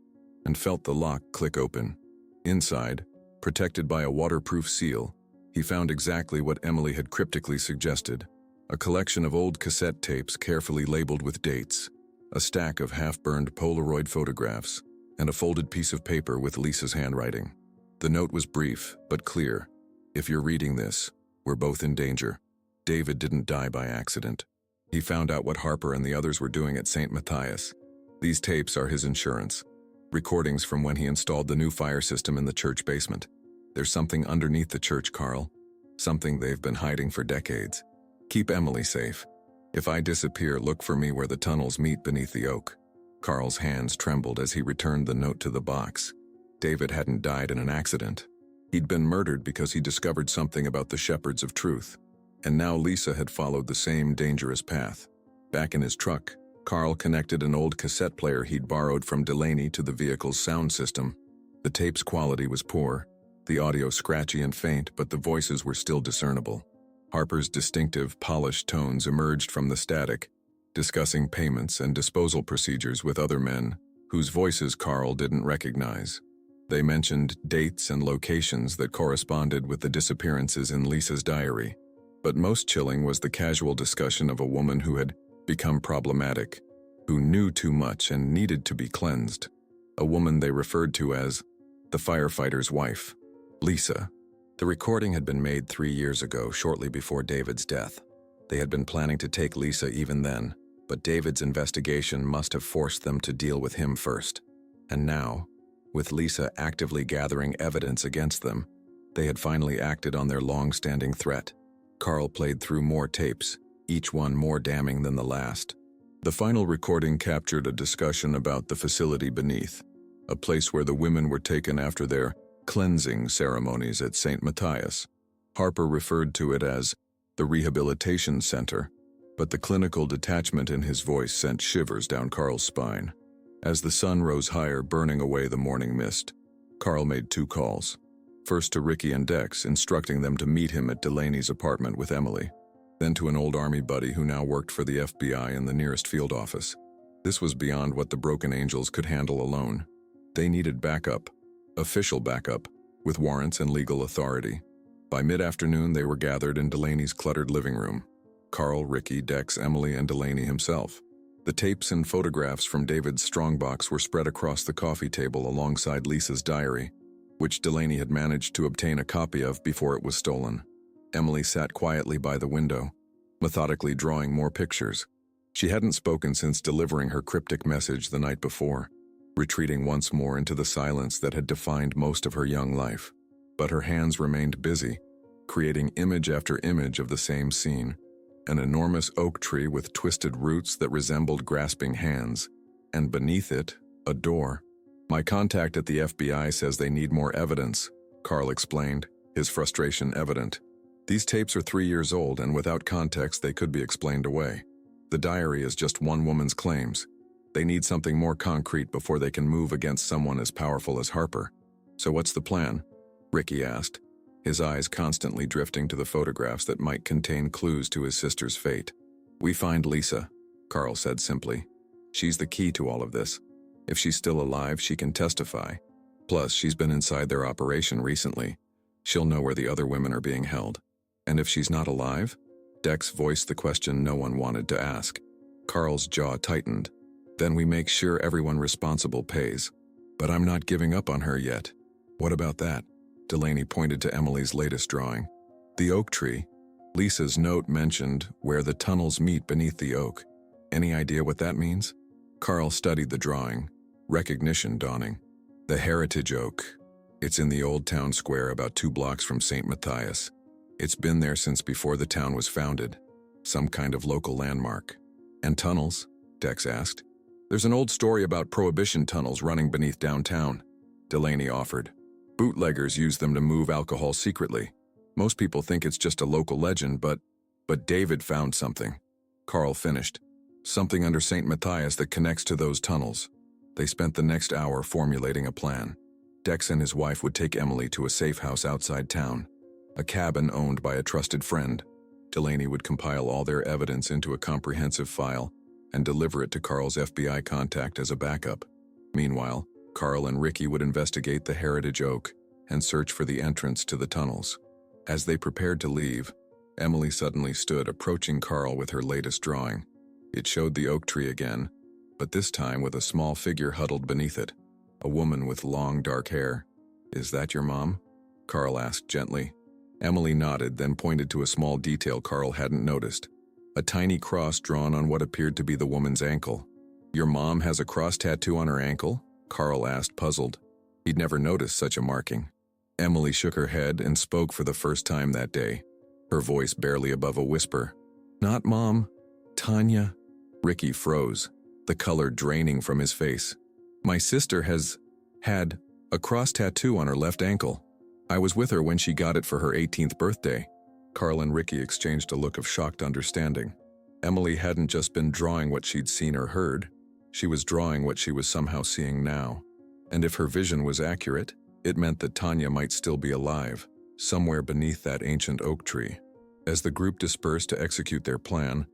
and felt the lock click open. Inside, protected by a waterproof seal, he found exactly what Emily had cryptically suggested: a collection of old cassette tapes carefully labeled with dates, a stack of half-burned Polaroid photographs, and a folded piece of paper with Lisa's handwriting. The note was brief, but clear. "If you're reading this, we're both in danger. David didn't die by accident. He found out what Harper and the others were doing at St. Matthias. These tapes are his insurance. Recordings from when he installed the new fire system in the church basement. There's something underneath the church, Carl. Something they've been hiding for decades. Keep Emily safe. If I disappear, look for me where the tunnels meet beneath the oak." Carl's hands trembled as he returned the note to the box. David hadn't died in an accident. He'd been murdered because he discovered something about the shepherds of truth. And now Lisa had followed the same dangerous path. Back in his truck, Carl connected an old cassette player he'd borrowed from Delaney to the vehicle's sound system. The tape's quality was poor, the audio scratchy and faint, but the voices were still discernible. Harper's distinctive, polished tones emerged from the static, discussing payments and disposal procedures with other men, whose voices Carl didn't recognize. They mentioned dates and locations that corresponded with the disappearances in Lisa's diary. But most chilling was the casual discussion of a woman who had become problematic, who knew too much and needed to be cleansed. A woman they referred to as the firefighter's wife, Lisa. The recording had been made 3 years ago, shortly before David's death. They had been planning to take Lisa even then, but David's investigation must have forced them to deal with him first. And now, with Lisa actively gathering evidence against them, they had finally acted on their long-standing threat. Carl played through more tapes, each one more damning than the last. The final recording captured a discussion about the facility beneath, a place where the women were taken after their cleansing ceremonies at St. Matthias. Harper referred to it as the Rehabilitation Center, but the clinical detachment in his voice sent shivers down Carl's spine. As the sun rose higher, burning away the morning mist, Carl made 2 calls. First to Ricky and Dex, instructing them to meet him at Delaney's apartment with Emily. Then to an old army buddy who now worked for the FBI in the nearest field office. This was beyond what the Broken Angels could handle alone. They needed backup, official backup, with warrants and legal authority. By mid-afternoon, they were gathered in Delaney's cluttered living room. Carl, Ricky, Dex, Emily, and Delaney himself. The tapes and photographs from David's strongbox were spread across the coffee table alongside Lisa's diary, which Delaney had managed to obtain a copy of before it was stolen. Emily sat quietly by the window, methodically drawing more pictures. She hadn't spoken since delivering her cryptic message the night before, retreating once more into the silence that had defined most of her young life. But her hands remained busy, creating image after image of the same scene. An enormous oak tree with twisted roots that resembled grasping hands, and beneath it, a door. "My contact at the FBI says they need more evidence," Carl explained, his frustration evident. "These tapes are 3 years old, and without context they could be explained away. The diary is just one woman's claims. They need something more concrete before they can move against someone as powerful as Harper." "So what's the plan?" Ricky asked, his eyes constantly drifting to the photographs that might contain clues to his sister's fate. "We find Lisa," Carl said simply. "She's the key to all of this. If she's still alive, she can testify. Plus, she's been inside their operation recently. She'll know where the other women are being held. And if she's not alive?" Dex voiced the question no one wanted to ask. Carl's jaw tightened. "Then we make sure everyone responsible pays. But I'm not giving up on her yet." "What about that?" Delaney pointed to Emily's latest drawing. "The oak tree. Lisa's note mentioned where the tunnels meet beneath the oak. Any idea what that means?" Carl studied the drawing, recognition dawning. "The heritage oak. It's in the old town square about 2 blocks from St. Matthias. It's been there since before the town was founded. Some kind of local landmark." "And tunnels?" Dex asked. "There's an old story about prohibition tunnels running beneath downtown," Delaney offered. "Bootleggers use them to move alcohol secretly. Most people think it's just a local legend, but David found something." Carl finished. Something under St. Matthias that connects to those tunnels. They spent the next hour formulating a plan. Dex and his wife would take Emily to a safe house outside town, a cabin owned by a trusted friend. Delaney would compile all their evidence into a comprehensive file and deliver it to Carl's FBI contact as a backup. Meanwhile, Carl and Ricky would investigate the Heritage Oak and search for the entrance to the tunnels. As they prepared to leave, Emily suddenly stood approaching Carl with her latest drawing. It showed the oak tree again, but this time with a small figure huddled beneath it, a woman with long dark hair. "Is that your mom?" Carl asked gently. Emily nodded, then pointed to a small detail Carl hadn't noticed. A tiny cross drawn on what appeared to be the woman's ankle. "Your mom has a cross tattoo on her ankle?" Carl asked, puzzled. He'd never noticed such a marking. Emily shook her head and spoke for the first time that day, her voice barely above a whisper. "Not Mom. Tanya." Ricky froze, the color draining from his face. "My sister has had a cross tattoo on her left ankle. I was with her when she got it for her 18th birthday." Carl and Ricky exchanged a look of shocked understanding. Emily hadn't just been drawing what she'd seen or heard. She was drawing what she was somehow seeing now. And if her vision was accurate, it meant that Tanya might still be alive, somewhere beneath that ancient oak tree. As the group dispersed to execute their plan,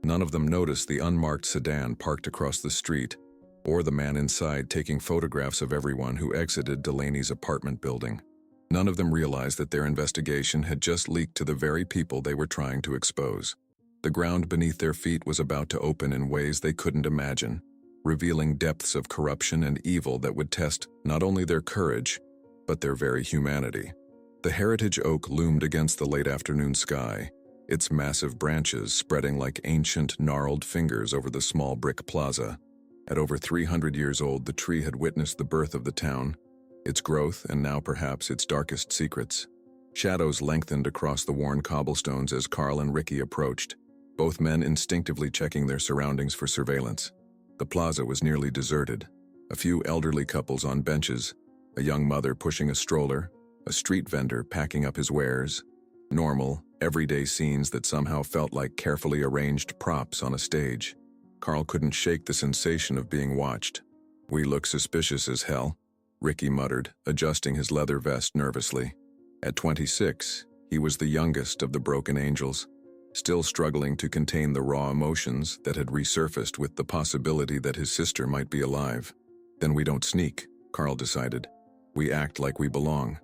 none of them noticed the unmarked sedan parked across the street, or the man inside taking photographs of everyone who exited Delaney's apartment building. None of them realized that their investigation had just leaked to the very people they were trying to expose. The ground beneath their feet was about to open in ways they couldn't imagine, revealing depths of corruption and evil that would test not only their courage, but their very humanity. The Heritage Oak loomed against the late afternoon sky, its massive branches spreading like ancient, gnarled fingers over the small brick plaza. At over 300 years old, the tree had witnessed the birth of the town, its growth, and now perhaps its darkest secrets. Shadows lengthened across the worn cobblestones as Carl and Ricky approached, both men instinctively checking their surroundings for surveillance. The plaza was nearly deserted. A few elderly couples on benches, a young mother pushing a stroller, a street vendor packing up his wares. Normal, everyday scenes that somehow felt like carefully arranged props on a stage. Carl couldn't shake the sensation of being watched. "We look suspicious as hell," Ricky muttered, adjusting his leather vest nervously. At 26, he was the youngest of the broken angels, still struggling to contain the raw emotions that had resurfaced with the possibility that his sister might be alive. "Then we don't sneak," Carl decided. "We act like we belong."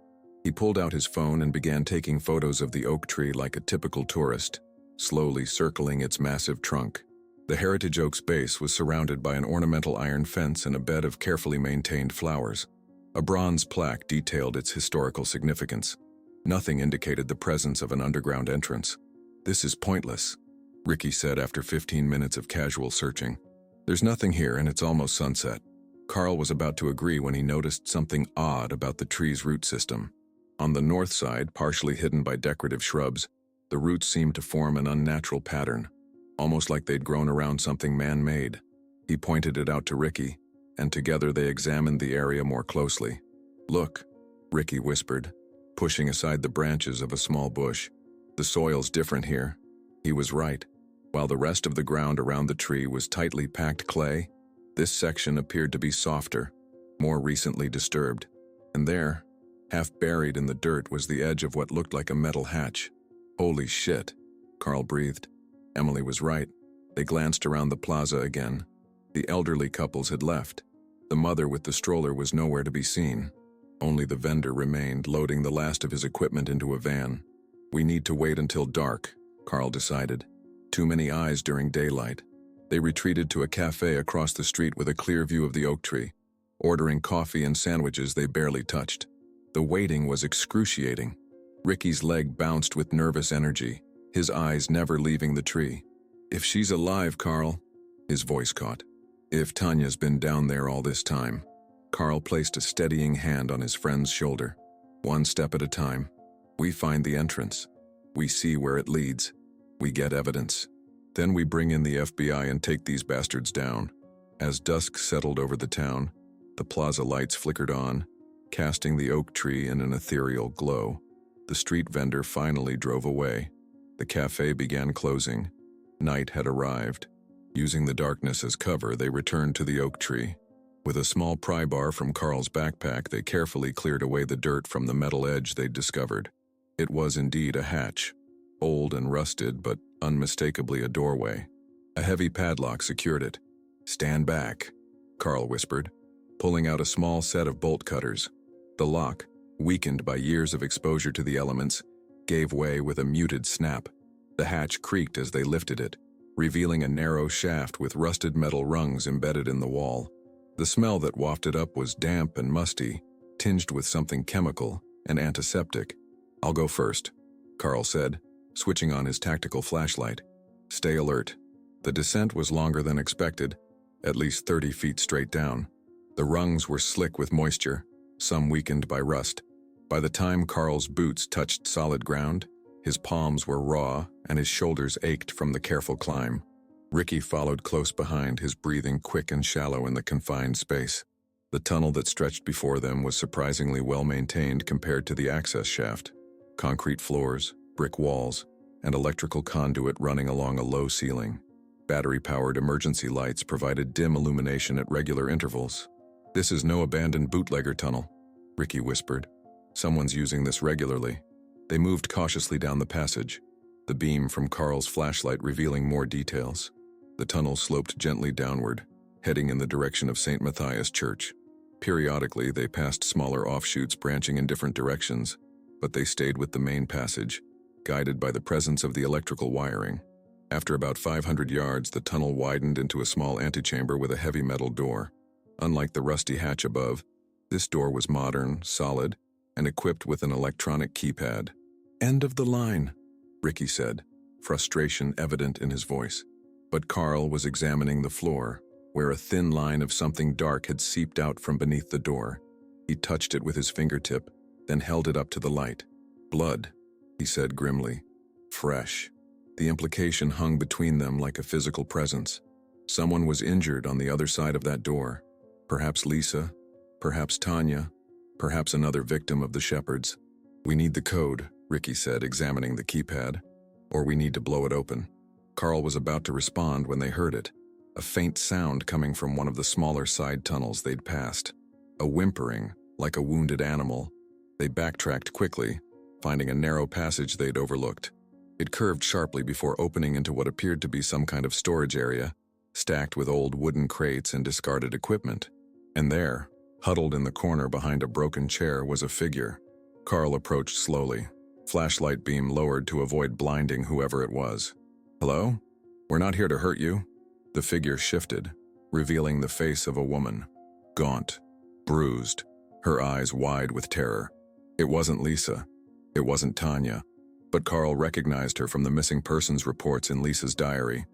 He pulled out his phone and began taking photos of the oak tree like a typical tourist, slowly circling its massive trunk. The Heritage Oak's base was surrounded by an ornamental iron fence and a bed of carefully maintained flowers. A bronze plaque detailed its historical significance. Nothing indicated the presence of an underground entrance. "This is pointless," Ricky said after 15 minutes of casual searching. "There's nothing here and it's almost sunset." Carl was about to agree when he noticed something odd about the tree's root system. On the north side, partially hidden by decorative shrubs, the roots seemed to form an unnatural pattern, almost like they'd grown around something man-made. He pointed it out to Ricky, and together they examined the area more closely. "Look," Ricky whispered, pushing aside the branches of a small bush. "The soil's different here." He was right. While the rest of the ground around the tree was tightly packed clay, this section appeared to be softer, more recently disturbed. And there, half buried in the dirt, was the edge of what looked like a metal hatch. "Holy shit," Carl breathed. Emily was right. They glanced around the plaza again. The elderly couples had left. The mother with the stroller was nowhere to be seen. Only the vendor remained, loading the last of his equipment into a van. "We need to wait until dark," Carl decided. Too many eyes during daylight. They retreated to a cafe across the street with a clear view of the oak tree, ordering coffee and sandwiches they barely touched. The waiting was excruciating. Ricky's leg bounced with nervous energy, his eyes never leaving the tree. "If she's alive, Carl," his voice caught. "If Tanya's been down there all this time." Carl placed a steadying hand on his friend's shoulder. "One step at a time. We find the entrance. We see where it leads. We get evidence. Then we bring in the FBI and take these bastards down." As dusk settled over the town, the plaza lights flickered on, casting the oak tree in an ethereal glow. The street vendor finally drove away. The cafe began closing. Night had arrived. Using the darkness as cover, they returned to the oak tree. With a small pry bar from Carl's backpack, they carefully cleared away the dirt from the metal edge they'd discovered. It was indeed a hatch, old and rusted, but unmistakably a doorway. A heavy padlock secured it. "Stand back," Carl whispered, pulling out a small set of bolt cutters. The lock, weakened by years of exposure to the elements, gave way with a muted snap. The hatch creaked as they lifted it, revealing a narrow shaft with rusted metal rungs embedded in the wall. The smell that wafted up was damp and musty, tinged with something chemical and antiseptic. "I'll go first," Carl said, switching on his tactical flashlight. "Stay alert." The descent was longer than expected, at least 30 feet straight down. The rungs were slick with moisture, some weakened by rust. By the time Carl's boots touched solid ground, his palms were raw and his shoulders ached from the careful climb. Ricky followed close behind, his breathing quick and shallow in the confined space. The tunnel that stretched before them was surprisingly well maintained compared to the access shaft. Concrete floors, brick walls, and electrical conduit running along a low ceiling. Battery-powered emergency lights provided dim illumination at regular intervals. "This is no abandoned bootlegger tunnel," Ricky whispered. "Someone's using this regularly." They moved cautiously down the passage, the beam from Carl's flashlight revealing more details. The tunnel sloped gently downward, heading in the direction of St. Matthias Church. Periodically, they passed smaller offshoots branching in different directions, but they stayed with the main passage, guided by the presence of the electrical wiring. After about 500 yards, the tunnel widened into a small antechamber with a heavy metal door. Unlike the rusty hatch above, this door was modern, solid, and equipped with an electronic keypad. "End of the line," Ricky said, frustration evident in his voice. But Carl was examining the floor, where a thin line of something dark had seeped out from beneath the door. He touched it with his fingertip, then held it up to the light. "Blood," he said grimly. "Fresh." The implication hung between them like a physical presence. Someone was injured on the other side of that door. Perhaps Lisa, perhaps Tanya, perhaps another victim of the shepherds. "We need the code," Ricky said, examining the keypad, "or we need to blow it open." Carl was about to respond when they heard it, a faint sound coming from one of the smaller side tunnels they'd passed. A whimpering, like a wounded animal. They backtracked quickly, finding a narrow passage they'd overlooked. It curved sharply before opening into what appeared to be some kind of storage area, stacked with old wooden crates and discarded equipment. And there, huddled in the corner behind a broken chair, was a figure. Carl approached slowly, flashlight beam lowered to avoid blinding whoever it was. "Hello? We're not here to hurt you." The figure shifted, revealing the face of a woman. Gaunt, bruised, her eyes wide with terror. It wasn't Lisa. It wasn't Tanya. But Carl recognized her from the missing persons reports in Lisa's diary.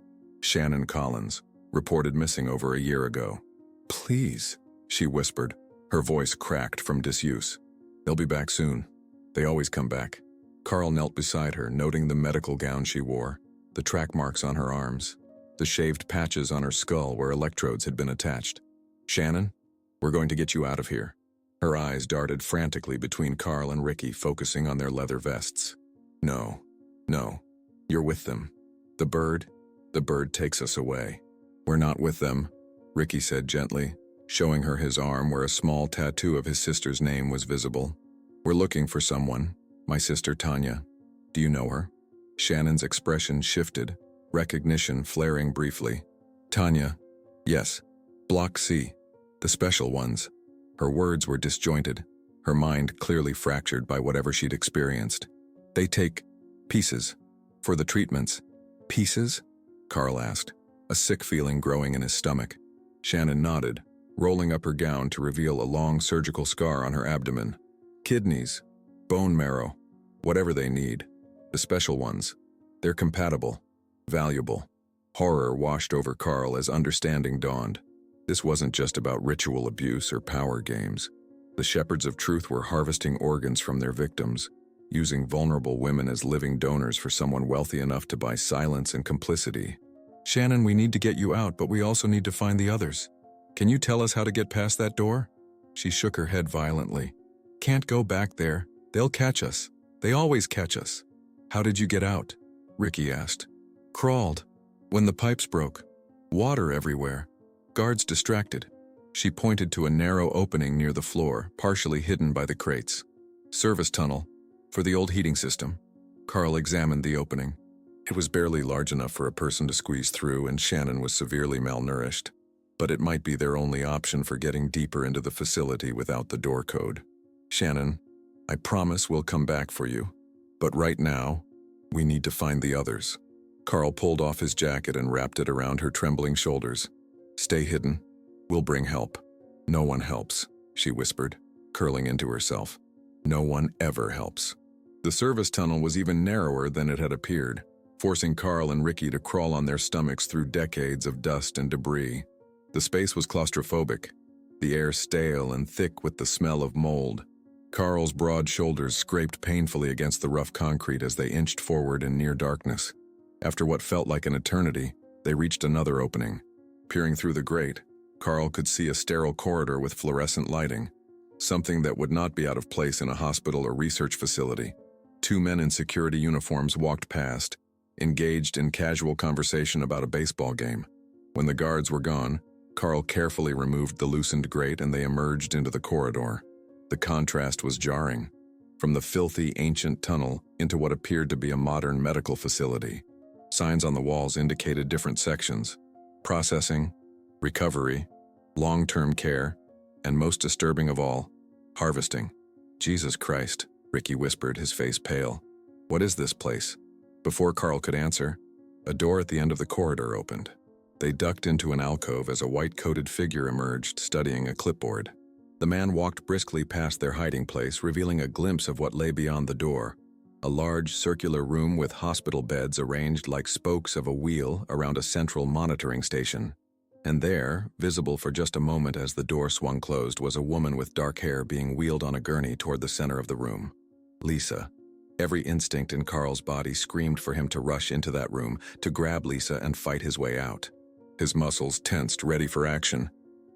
Shannon Collins, reported missing over a year ago. "Please," she whispered, her voice cracked from disuse. "They'll be back soon. They always come back." Carl knelt beside her, noting the medical gown she wore, the track marks on her arms, the shaved patches on her skull where electrodes had been attached. "Shannon, we're going to get you out of here." Her eyes darted frantically between Carl and Ricky, focusing on their leather vests. No, you're with them. The bird takes us away." "We're not with them," Ricky said gently, showing her his arm where a small tattoo of his sister's name was visible. "We're looking for someone, my sister Tanya. Do you know her?" Shannon's expression shifted, recognition flaring briefly. "Tanya, yes. Block C. The special ones." Her words were disjointed, her mind clearly fractured by whatever she'd experienced. "They take pieces for the treatments." "Pieces?" Carl asked, a sick feeling growing in his stomach. Shannon nodded, rolling up her gown to reveal a long surgical scar on her abdomen. "Kidneys, bone marrow, whatever they need. The special ones. They're compatible, valuable." Horror washed over Carl as understanding dawned. This wasn't just about ritual abuse or power games. The shepherds of truth were harvesting organs from their victims, using vulnerable women as living donors for someone wealthy enough to buy silence and complicity. "Shannon, we need to get you out, but we also need to find the others. Can you tell us how to get past that door?" She shook her head violently. "Can't go back there. They'll catch us. They always catch us." "How did you get out?" Ricky asked. "Crawled. When the pipes broke." Water everywhere. Guards distracted. She pointed to a narrow opening near the floor, partially hidden by the crates. Service tunnel, for the old heating system. Carl examined the opening. It was barely large enough for a person to squeeze through, and Shannon was severely malnourished. But it might be their only option for getting deeper into the facility without the door code. Shannon, I promise we'll come back for you. But right now, we need to find the others. Carl pulled off his jacket and wrapped it around her trembling shoulders. Stay hidden. We'll bring help. No one helps, she whispered, curling into herself. No one ever helps. The service tunnel was even narrower than it had appeared, forcing Carl and Ricky to crawl on their stomachs through decades of dust and debris. The space was claustrophobic, the air stale and thick with the smell of mold. Carl's broad shoulders scraped painfully against the rough concrete as they inched forward in near darkness. After what felt like an eternity, they reached another opening. Peering through the grate, Carl could see a sterile corridor with fluorescent lighting, something that would not be out of place in a hospital or research facility. Two men in security uniforms walked past, engaged in casual conversation about a baseball game. When the guards were gone, Carl carefully removed the loosened grate and they emerged into the corridor. The contrast was jarring. From the filthy, ancient tunnel into what appeared to be a modern medical facility. Signs on the walls indicated different sections: processing, recovery, long-term care, and most disturbing of all, harvesting. Jesus Christ, Ricky whispered, his face pale. What is this place? Before Carl could answer, a door at the end of the corridor opened. They ducked into an alcove as a white-coated figure emerged, studying a clipboard. The man walked briskly past their hiding place, revealing a glimpse of what lay beyond the door. A large circular room with hospital beds arranged like spokes of a wheel around a central monitoring station. And there, visible for just a moment as the door swung closed, was a woman with dark hair being wheeled on a gurney toward the center of the room. Lisa. Every instinct in Carl's body screamed for him to rush into that room, to grab Lisa and fight his way out. His muscles tensed, ready for action.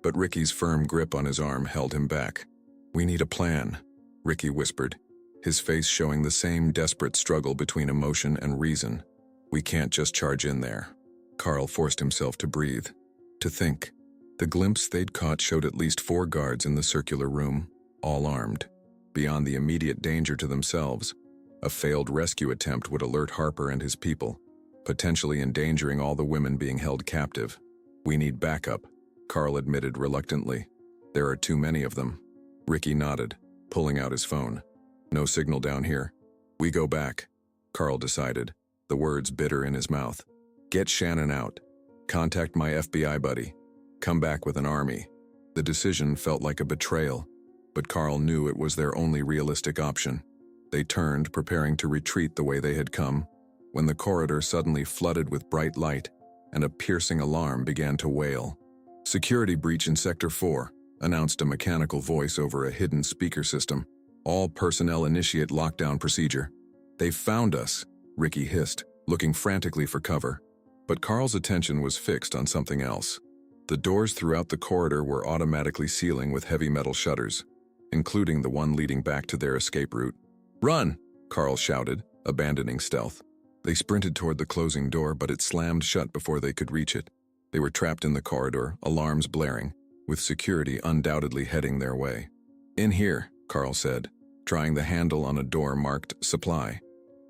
But Ricky's firm grip on his arm held him back. We need a plan, Ricky whispered, his face showing the same desperate struggle between emotion and reason. We can't just charge in there. Carl forced himself to breathe, to think. The glimpse they'd caught showed at least 4 guards in the circular room, all armed. Beyond the immediate danger to themselves, a failed rescue attempt would alert Harper and his people, potentially endangering all the women being held captive. We need backup, Carl admitted reluctantly. There are too many of them. Ricky nodded, pulling out his phone. No signal down here. We go back, Carl decided, the words bitter in his mouth. Get Shannon out. Contact my FBI buddy. Come back with an army. The decision felt like a betrayal, but Carl knew it was their only realistic option. They turned, preparing to retreat the way they had come, when the corridor suddenly flooded with bright light, and a piercing alarm began to wail. Security breach in Sector 4, announced a mechanical voice over a hidden speaker system. All personnel initiate lockdown procedure. They've found us, Ricky hissed, looking frantically for cover. But Carl's attention was fixed on something else. The doors throughout the corridor were automatically sealing with heavy metal shutters, including the one leading back to their escape route. Run, Carl shouted, abandoning stealth. They sprinted toward the closing door, but it slammed shut before they could reach it. They were trapped in the corridor, alarms blaring, with security undoubtedly heading their way. In here, Carl said, trying the handle on a door marked Supply.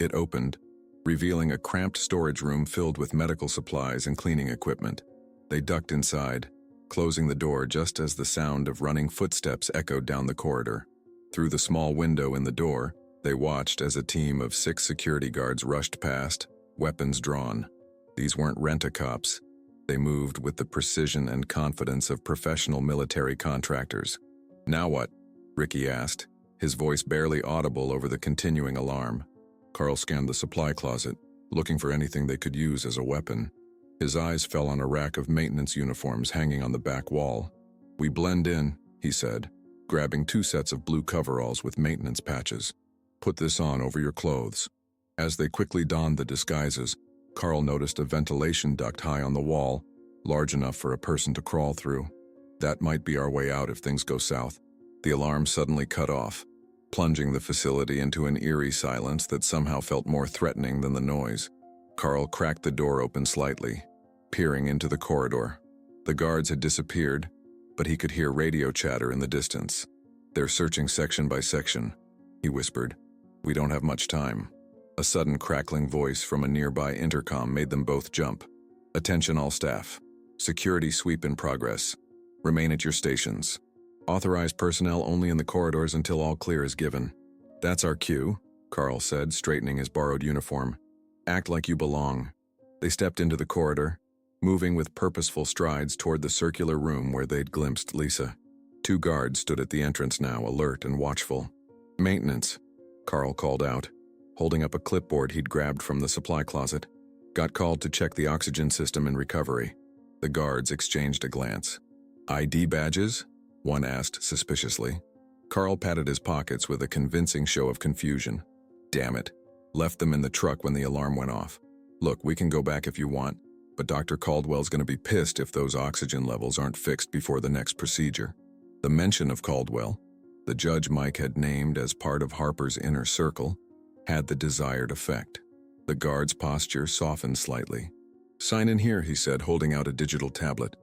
It opened, revealing a cramped storage room filled with medical supplies and cleaning equipment. They ducked inside, closing the door just as the sound of running footsteps echoed down the corridor. Through the small window in the door, they watched as a team of 6 security guards rushed past, weapons drawn. These weren't rent-a-cops. They moved with the precision and confidence of professional military contractors. Now what? Ricky asked, his voice barely audible over the continuing alarm. Carl scanned the supply closet, looking for anything they could use as a weapon. His eyes fell on a rack of maintenance uniforms hanging on the back wall. We blend in, he said, grabbing 2 sets of blue coveralls with maintenance patches. Put this on over your clothes. As they quickly donned the disguises, Carl noticed a ventilation duct high on the wall, large enough for a person to crawl through. That might be our way out if things go south. The alarm suddenly cut off, plunging the facility into an eerie silence that somehow felt more threatening than the noise. Carl cracked the door open slightly. peering into the corridor. The guards had disappeared, but he could hear radio chatter in the distance. "They're searching section by section," he whispered. "We don't have much time." A sudden crackling voice from a nearby intercom made them both jump. "Attention all staff. Security sweep in progress. Remain at your stations. Authorized personnel only in the corridors until all clear is given." "That's our cue," Carl said, straightening his borrowed uniform. "Act like you belong." They stepped into the corridor, moving with purposeful strides toward the circular room where they'd glimpsed Lisa. Two guards stood at the entrance now, alert and watchful. "Maintenance," Carl called out, holding up a clipboard he'd grabbed from the supply closet. "Got called to check the oxygen system in recovery." The guards exchanged a glance. "ID badges?" one asked suspiciously. Carl patted his pockets with a convincing show of confusion. "Damn it. Left them in the truck when the alarm went off. Look, we can go back if you want, but Dr. Caldwell's going to be pissed if those oxygen levels aren't fixed before the next procedure." The mention of Caldwell, the judge Mike had named as part of Harper's inner circle, had the desired effect. The guard's posture softened slightly. "Sign in here," he said, holding out a digital tablet.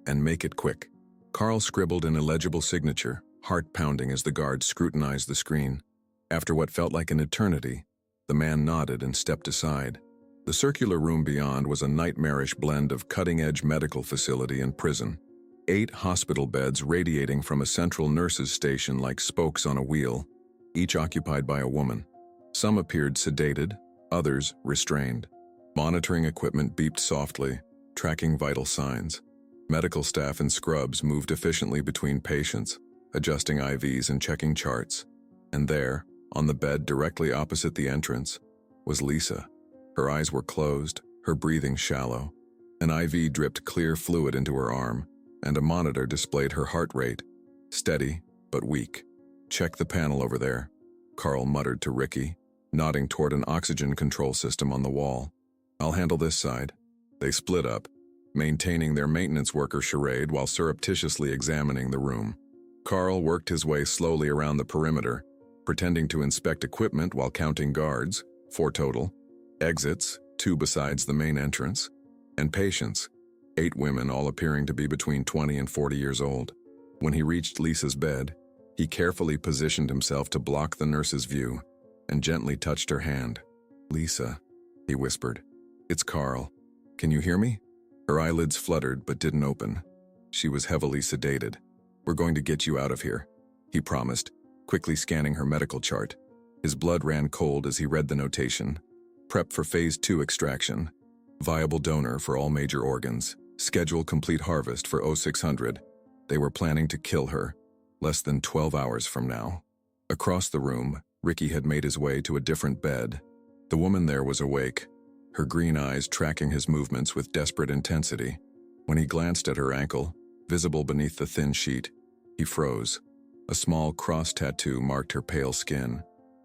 "And make it quick." Carl scribbled an illegible signature, heart pounding as the guard scrutinized the screen. After what felt like an eternity, the man nodded and stepped aside. The circular room beyond was a nightmarish blend of cutting-edge medical facility and prison. 8 hospital beds radiating from a central nurse's station like spokes on a wheel, each occupied by a woman. Some appeared sedated, others restrained. Monitoring equipment beeped softly, tracking vital signs. Medical staff in scrubs moved efficiently between patients, adjusting IVs and checking charts. And there, on the bed directly opposite the entrance, was Lisa. Her eyes were closed, her breathing shallow. An IV dripped clear fluid into her arm, and a monitor displayed her heart rate, steady but weak. "Check the panel over there," Carl muttered to Ricky, nodding toward an oxygen control system on the wall. "I'll handle this side." They split up, maintaining their maintenance worker charade while surreptitiously examining the room. Carl worked his way slowly around the perimeter, pretending to inspect equipment while counting guards, 4 total, exits, 2 besides the main entrance, and patients, 8 women, all appearing to be between 20 and 40 years old. When he reached Lisa's bed, he carefully positioned himself to block the nurse's view and gently touched her hand. "Lisa," he whispered. "It's Carl. Can you hear me?" Her eyelids fluttered but didn't open. She was heavily sedated. "We're going to get you out of here," he promised, quickly scanning her medical chart. His blood ran cold as he read the notation. "Prep for Phase 2 extraction. Viable donor for all major organs. Schedule complete harvest for 0600. They were planning to kill her, less than 12 hours from now." Across the room, Ricky had made his way to a different bed. The woman there was awake, her green eyes tracking his movements with desperate intensity. When he glanced at her ankle, visible beneath the thin sheet, he froze. A small cross tattoo marked her pale skin.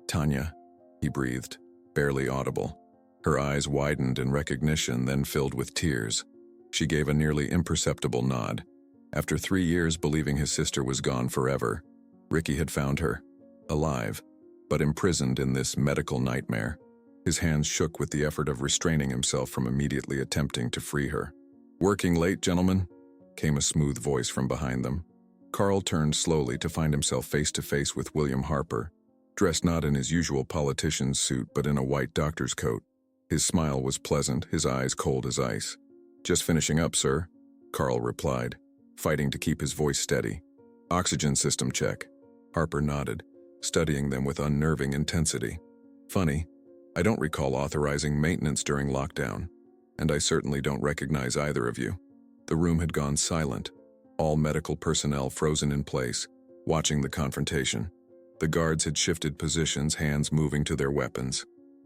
"Tanya," he breathed, barely audible. Her eyes widened in recognition, then filled with tears. She gave a nearly imperceptible nod. After 3 years believing his sister was gone forever, Ricky had found her, alive, but imprisoned in this medical nightmare. His hands shook with the effort of restraining himself from immediately attempting to free her. "Working late, gentlemen?" came a smooth voice from behind them. Carl turned slowly to find himself face to face with William Harper, dressed not in his usual politician's suit but in a white doctor's coat. His smile was pleasant, his eyes cold as ice. "Just finishing up, sir," Carl replied, fighting to keep his voice steady. "Oxygen system check." Harper nodded, studying them with unnerving intensity. "Funny, I don't recall authorizing maintenance during lockdown, and I certainly don't recognize either of you." The room had gone silent, all medical personnel frozen in place, watching the confrontation. The guards had shifted positions, hands moving to their weapons.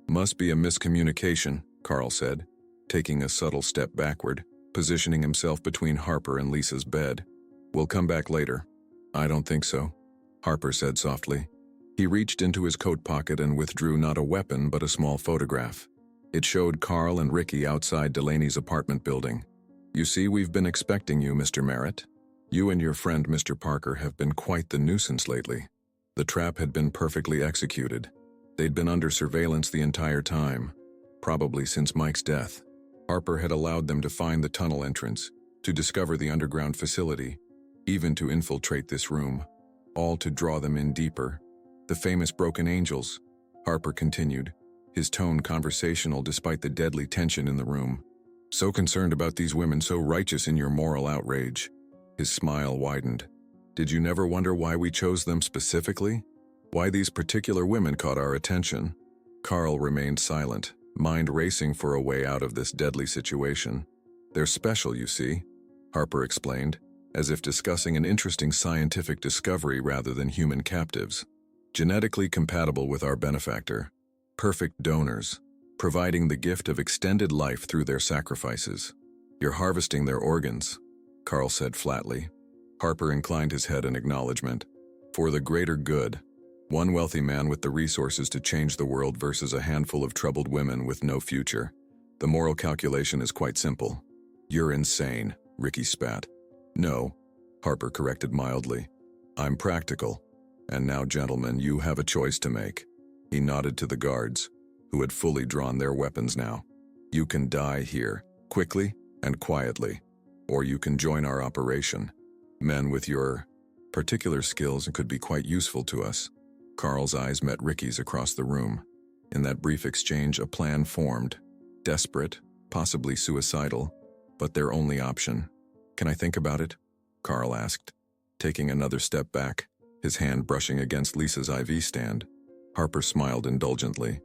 "Must be a miscommunication," Carl said, taking a subtle step backward, positioning himself between Harper and Lisa's bed. "We'll come back later." "I don't think so," Harper said softly. He reached into his coat pocket and withdrew not a weapon but a small photograph. It showed Carl and Ricky outside Delaney's apartment building. "You see, we've been expecting you, Mr. Merritt. You and your friend Mr. Parker have been quite the nuisance lately." The trap had been perfectly executed. They'd been under surveillance the entire time, probably since Mike's death. Harper had allowed them to find the tunnel entrance, to discover the underground facility, even to infiltrate this room, all to draw them in deeper. The famous broken angels, Harper continued, his tone conversational despite the deadly tension in the room. So concerned about these women, so righteous in your moral outrage. His smile widened. Did you never wonder why we chose them specifically? Why these particular women caught our attention? Carl remained silent, mind racing for a way out of this deadly situation. They're special, you see, Harper explained, as if discussing an interesting scientific discovery rather than human captives. Genetically compatible with our benefactor. Perfect donors, providing the gift of extended life through their sacrifices. You're harvesting their organs, Carl said flatly. Harper inclined his head in acknowledgement. For the greater good. One wealthy man with the resources to change the world versus a handful of troubled women with no future. The moral calculation is quite simple. You're insane, Ricky spat. No, Harper corrected mildly. I'm practical. And now, gentlemen, you have a choice to make. He nodded to the guards, who had fully drawn their weapons now. You can die here, quickly and quietly, or you can join our operation. Men with your particular skills could be quite useful to us. Carl's eyes met Ricky's across the room. In that brief exchange, a plan formed. Desperate, possibly suicidal, but their only option. Can I think about it? Carl asked, taking another step back, his hand brushing against Lisa's IV stand. Harper smiled indulgently.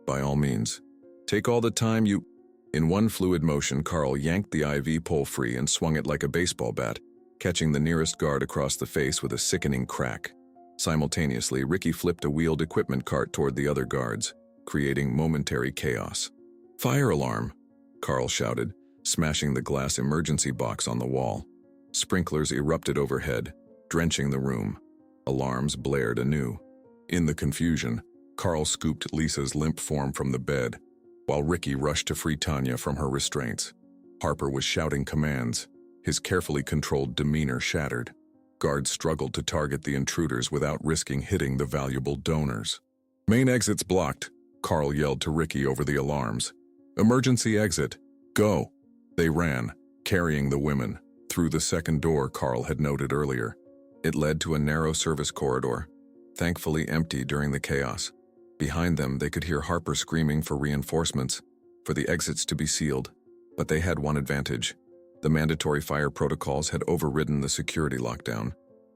By all means. Take all the time you... In one fluid motion, Carl yanked the IV pole free and swung it like a baseball bat, catching the nearest guard across the face with a sickening crack. Simultaneously, Ricky flipped a wheeled equipment cart toward the other guards, creating momentary chaos. Fire alarm, Carl shouted, smashing the glass emergency box on the wall. Sprinklers erupted overhead, drenching the room. Alarms blared anew. In the confusion, Carl scooped Lisa's limp form from the bed, while Ricky rushed to free Tanya from her restraints. Harper was shouting commands, his carefully controlled demeanor shattered. Guards struggled to target the intruders without risking hitting the valuable donors. Main exits blocked, Carl yelled to Ricky over the alarms. Emergency exit, go! They ran, carrying the women, through the second door Carl had noted earlier. It led to a narrow service corridor, thankfully empty during the chaos. Behind them, they could hear Harper screaming for reinforcements, for the exits to be sealed. But they had one advantage. The mandatory fire protocols had overridden the security lockdown,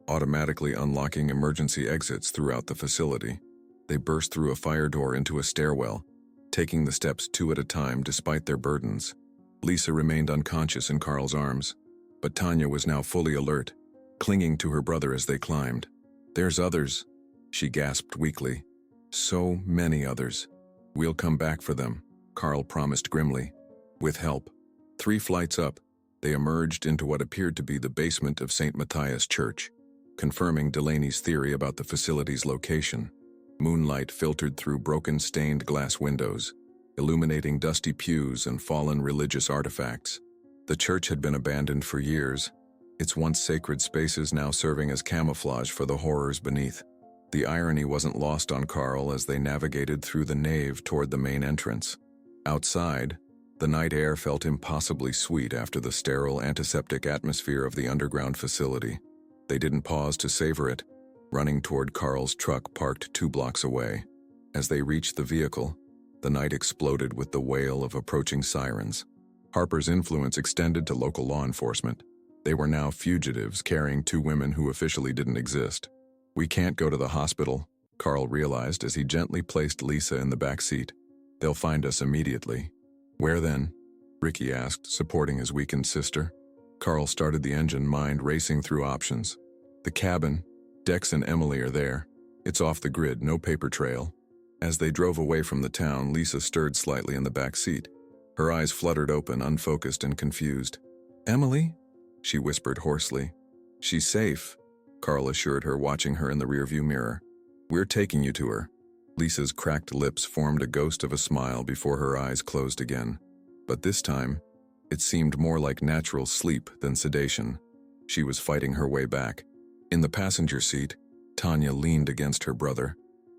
automatically unlocking emergency exits throughout the facility. They burst through a fire door into a stairwell, taking the steps two at a time despite their burdens. Lisa remained unconscious in Carl's arms, but Tanya was now fully alert, clinging to her brother as they climbed. There's others, she gasped weakly. So many others. We'll come back for them, Carl promised grimly. With help. 3 flights up, they emerged into what appeared to be the basement of St. Matthias Church, confirming Delaney's theory about the facility's location. Moonlight filtered through broken stained glass windows, illuminating dusty pews and fallen religious artifacts. The church had been abandoned for years, its once sacred spaces now serving as camouflage for the horrors beneath. The irony wasn't lost on Carl as they navigated through the nave toward the main entrance. Outside, the night air felt impossibly sweet after the sterile, antiseptic atmosphere of the underground facility. They didn't pause to savor it, running toward Carl's truck parked 2 blocks away. As they reached the vehicle, the night exploded with the wail of approaching sirens. Harper's influence extended to local law enforcement. They were now fugitives carrying 2 women who officially didn't exist. We can't go to the hospital, Carl realized as he gently placed Lisa in the back seat. They'll find us immediately. Where then? Ricky asked, supporting his weakened sister. Carl started the engine, mind racing through options. The cabin. Dex and Emily are there. It's off the grid, no paper trail. As they drove away from the town, Lisa stirred slightly in the back seat. Her eyes fluttered open, unfocused and confused. Emily? She whispered hoarsely. She's safe, Carl assured her, watching her in the rearview mirror. We're taking you to her. Lisa's cracked lips formed a ghost of a smile before her eyes closed again. But this time, it seemed more like natural sleep than sedation. She was fighting her way back. In the passenger seat, Tanya leaned against her brother,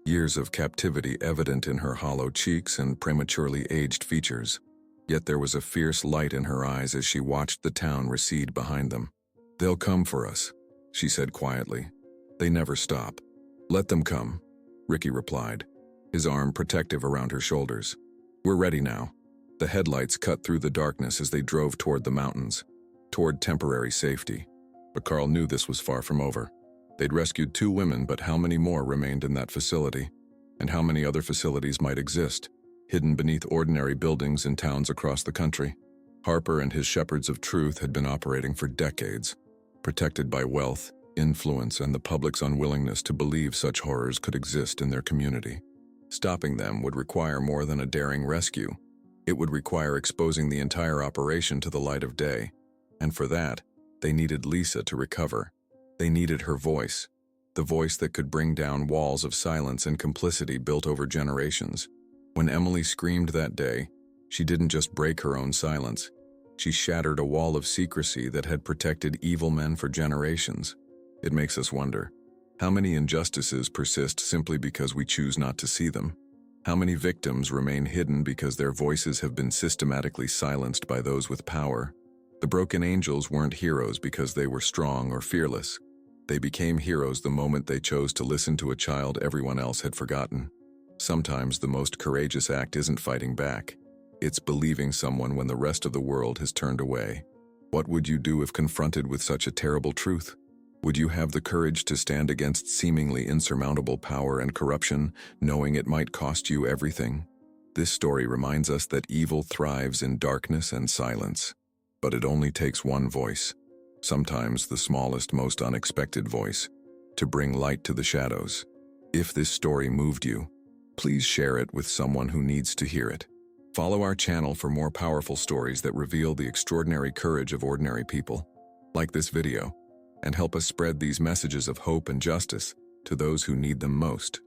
years of captivity evident in her hollow cheeks and prematurely aged features. Yet there was a fierce light in her eyes as she watched the town recede behind them. "They'll come for us," she said quietly. "They never stop." "Let them come," Ricky replied, his arm protective around her shoulders. "We're ready now." The headlights cut through the darkness as they drove toward the mountains, toward temporary safety. But Carl knew this was far from over. They'd rescued 2 women, but how many more remained in that facility? And how many other facilities might exist, hidden beneath ordinary buildings in towns across the country? Harper and his Shepherds of Truth had been operating for decades, protected by wealth, influence, and the public's unwillingness to believe such horrors could exist in their community. Stopping them would require more than a daring rescue. It would require exposing the entire operation to the light of day. And for that, they needed Lisa to recover. They needed her voice, the voice that could bring down walls of silence and complicity built over generations. When Emily screamed that day, she didn't just break her own silence. She shattered a wall of secrecy that had protected evil men for generations. It makes us wonder, how many injustices persist simply because we choose not to see them? How many victims remain hidden because their voices have been systematically silenced by those with power? The broken angels weren't heroes because they were strong or fearless. They became heroes the moment they chose to listen to a child everyone else had forgotten. Sometimes the most courageous act isn't fighting back. It's believing someone when the rest of the world has turned away. What would you do if confronted with such a terrible truth? Would you have the courage to stand against seemingly insurmountable power and corruption, knowing it might cost you everything? This story reminds us that evil thrives in darkness and silence. But it only takes one voice, sometimes the smallest, most unexpected voice, to bring light to the shadows. If this story moved you, please share it with someone who needs to hear it. Follow our channel for more powerful stories that reveal the extraordinary courage of ordinary people. Like this video, and help us spread these messages of hope and justice to those who need them most.